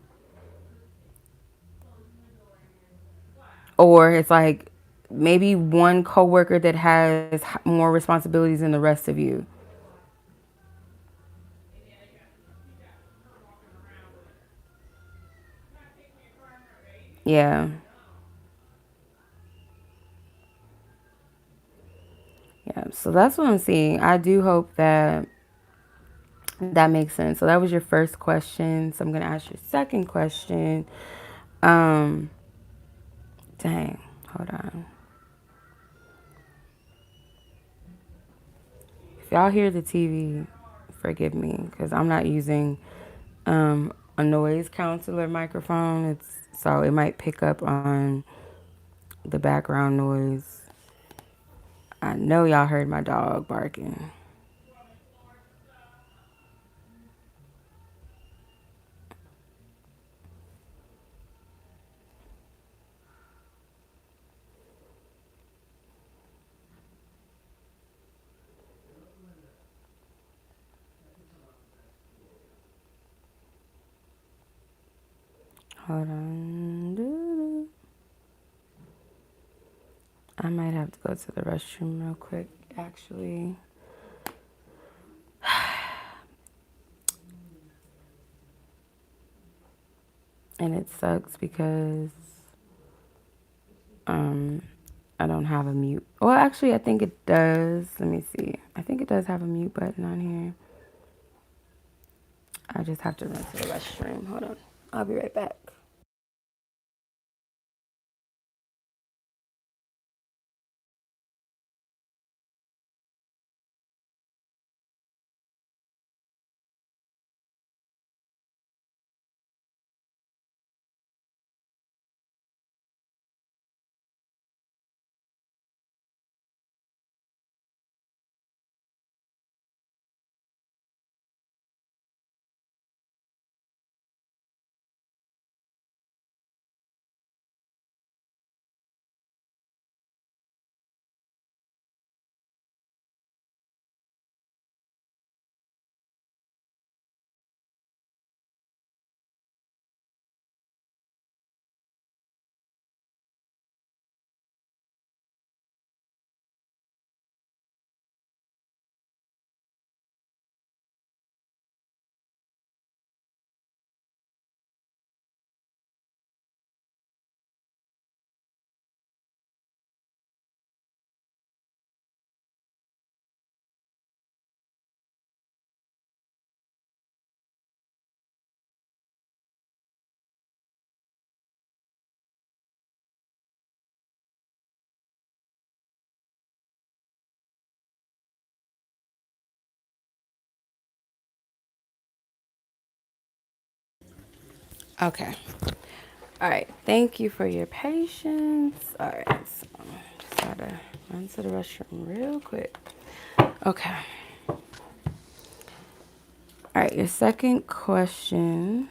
or it's like maybe one coworker that has more responsibilities than the rest of you. Yeah. Yeah. So that's what I'm seeing. I do hope that that makes sense. So that was your first question. So I'm going to ask your second question. Um, Dang. Hold on. If y'all hear the TV, forgive me because I'm not using a noise counselor microphone. So it might pick up on the background noise. I know y'all heard my dog barking. Hold on. I might have to go to the restroom real quick, actually. And it sucks because I don't have a mute. Well, actually, I think it does. Let me see. I think it does have a mute button on here. I just have to run to the restroom. Hold on. I'll be right back. Okay. All right. Thank you for your patience. All right. So just gotta run to the restroom real quick. Okay. All right. Your second question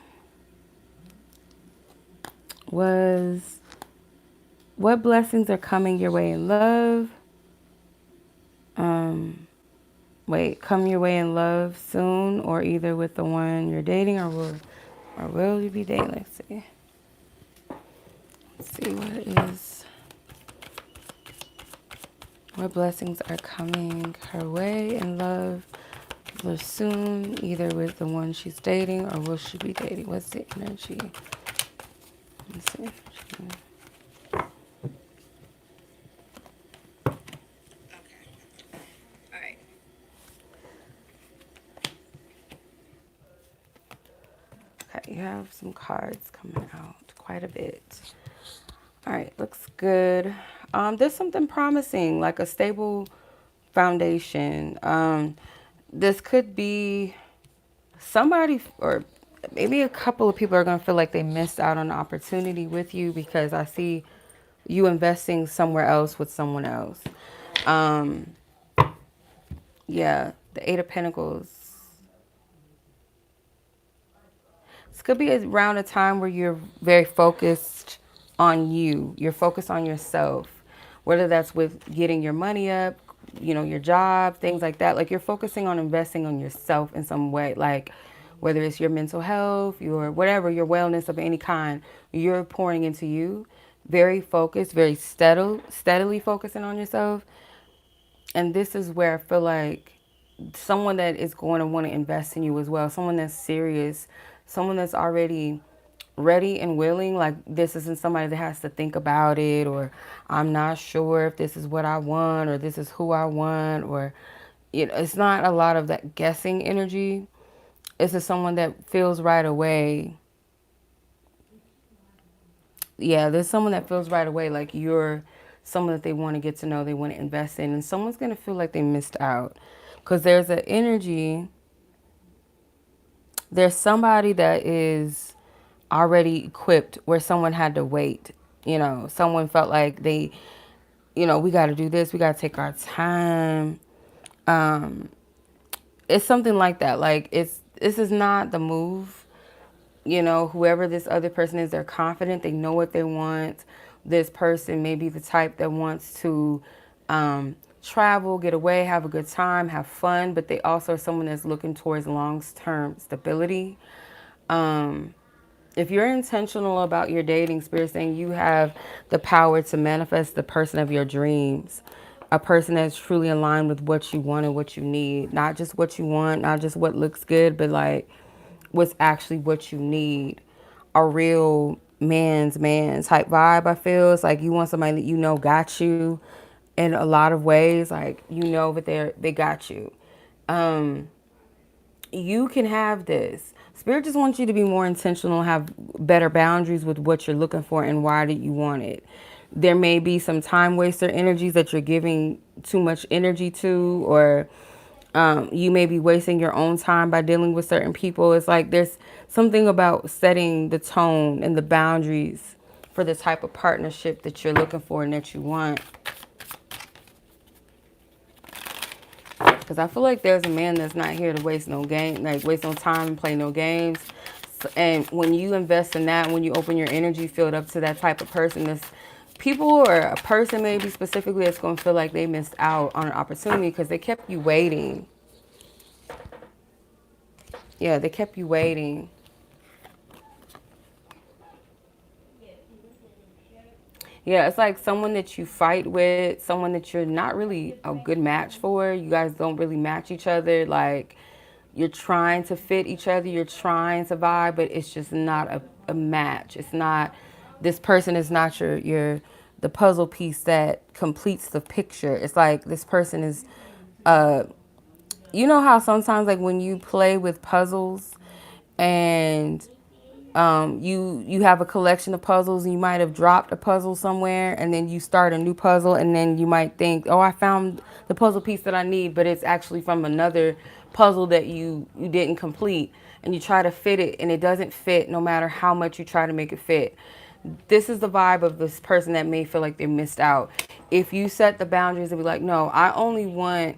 was, what blessings are coming your way in love? Come your way in love soon, or either with the one you're dating, or will you be dating? Let's see. Let's see what is. What blessings are coming her way in love soon, either with the one she's dating, or will she be dating? What's the energy? Let's see. All right. Okay, you have some cards coming out, quite a bit. All right, looks good. There's something promising, like a stable foundation. This could be somebody, or maybe a couple of people are going to feel like they missed out on an opportunity with you, because I see you investing somewhere else with someone else. Um, yeah, the Eight of Pentacles. This could be around a time where you're very focused on you. You're focused on yourself, whether that's with getting your money up, your job, things like that. Like, you're focusing on investing on yourself in some way, like whether it's your mental health, your whatever, your wellness of any kind, you're pouring into you. Very focused, very steadily focusing on yourself. And this is where I feel like someone that is going to want to invest in you as well, someone that's serious, someone that's already ready and willing. Like, this isn't somebody that has to think about it, or I'm not sure if this is what I want, or this is who I want, or it's not a lot of that guessing energy. It's just someone that feels right away. Yeah, there's someone that feels right away like you're someone that they want to get to know, they want to invest in, and someone's going to feel like they missed out, because there's an energy. There's somebody that is already equipped where someone had to wait. Someone felt like we got to do this, we got to take our time. It's something like that. Like, this is not the move. Whoever this other person is, they're confident, they know what they want. This person may be the type that wants to travel, get away, have a good time, have fun, but they also are someone that's looking towards long-term stability. If you're intentional about your dating, Spirit saying you have the power to manifest the person of your dreams, a person that's truly aligned with what you want and what you need. Not just what you want, not just what looks good, but like what's actually what you need. a real man's man type vibe. I feel it's like you want somebody that you know got you in a lot of ways. Like you know that they got you. Um, you can have this. Spirit just wants you to be more intentional, have better boundaries with what you're looking for and why do you want it. There may be some time waster energies that you're giving too much energy to, or you may be wasting your own time by dealing with certain people. It's like there's something about setting the tone and the boundaries for the type of partnership that you're looking for and that you want. Because I feel like there's a man that's not here to waste no game, like waste no time and play no games. And when you invest in that, when you open your energy field up to that type of person, this people or a person maybe specifically that's going to feel like they missed out on an opportunity because they kept you waiting. Yeah, they kept you waiting. Yeah, it's like someone that you fight with, someone that you're not really a good match for. You guys don't really match each other. Like, you're trying to fit each other, you're trying to vibe, but it's just not a match. It's not, this person is not the puzzle piece that completes the picture. It's like this person is, you know how sometimes like when you play with puzzles and you have a collection of puzzles and you might have dropped a puzzle somewhere and then you start a new puzzle and then you might think, oh, I found the puzzle piece that I need, but it's actually from another puzzle that you didn't complete, and you try to fit it and it doesn't fit no matter how much you try to make it fit. This is the vibe of this person that may feel like they missed out. If you set the boundaries and be like, no, I only want,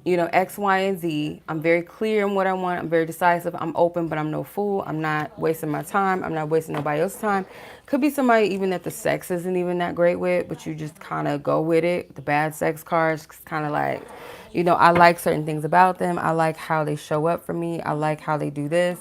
you know, X, Y, and Z. I'm very clear in what I want. I'm very decisive. I'm open, but I'm no fool. I'm not wasting my time. I'm not wasting nobody else's time. Could be somebody even that the sex isn't even that great with, but you just kind of go with it. The bad sex cards, kind of like, you know, I like certain things about them. I like how they show up for me. I like how they do this.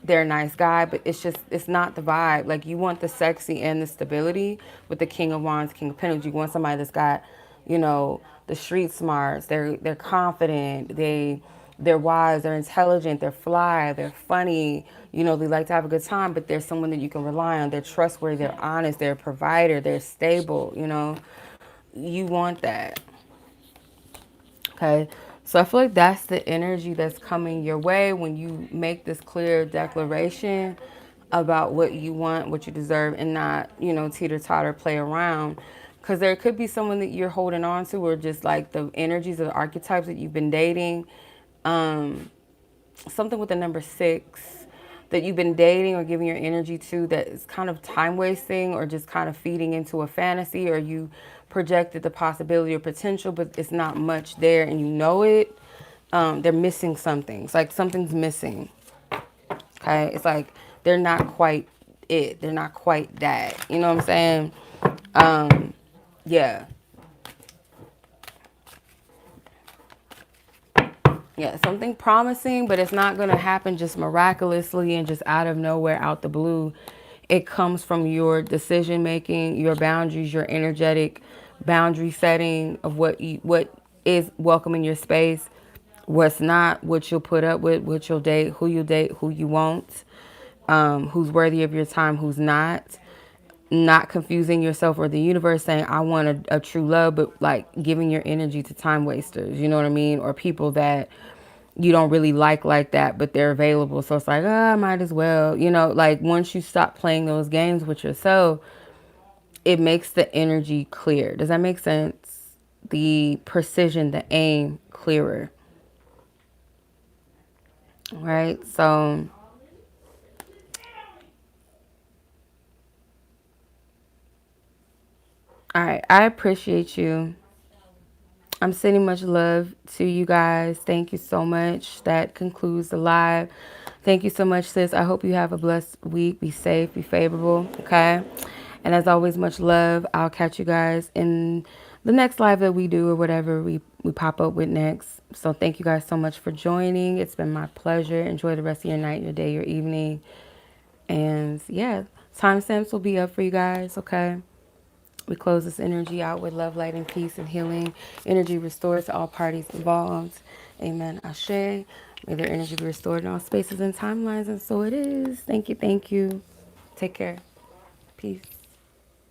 They're a nice guy, but it's not the vibe. Like, you want the sexy and the stability with the King of Wands, King of Pentacles. You want somebody that's got, you know, the street smarts. They're confident. They're wise. They're intelligent. They're fly. They're funny. You know, they like to have a good time, but they're someone that you can rely on. They're trustworthy. They're honest. They're a provider. They're stable. You know, you want that. Okay. So I feel like that's the energy that's coming your way when you make this clear declaration about what you want, what you deserve, and not, you know, teeter-totter, play around. Because there could be someone that you're holding on to, or just like the energies of the archetypes that you've been dating. Something with the number 6 that you've been dating or giving your energy to that is kind of time wasting or just kind of feeding into a fantasy, or you projected the possibility or potential, but it's not much there and you know it. They're missing something. It's like something's missing. Okay. It's like they're not quite it. They're not quite that. You know what I'm saying? Yeah. Yeah, something promising, but it's not going to happen just miraculously and just out of nowhere, out the blue. It comes from your decision making, your boundaries, your energetic boundary setting of what is welcome in your space, what's not, what you'll put up with, what you'll date, who you won't, who's worthy of your time, who's not. Not confusing yourself or the universe saying, I want a true love, but like giving your energy to time wasters, you know what I mean? Or people that you don't really like that, but they're available. So it's like, I might as well, you know, like once you stop playing those games with yourself, it makes the energy clear. Does that make sense? The precision, the aim clearer. Right? So all right, I appreciate you. I'm sending much love to you guys. Thank you so much. That concludes the live. Thank you so much, sis. I hope you have a blessed week. Be safe, be favorable, okay? And as always, much love. I'll catch you guys in the next live that we do or whatever we pop up with next. So thank you guys so much for joining. It's been my pleasure. Enjoy the rest of your night, your day, your evening. And yeah, timestamps will be up for you guys, okay? We close this energy out with love, light, and peace and healing. Energy restored to all parties involved. Amen. Ashe. May their energy be restored in all spaces and timelines, and so it is. Thank you. Thank you. Take care. Peace.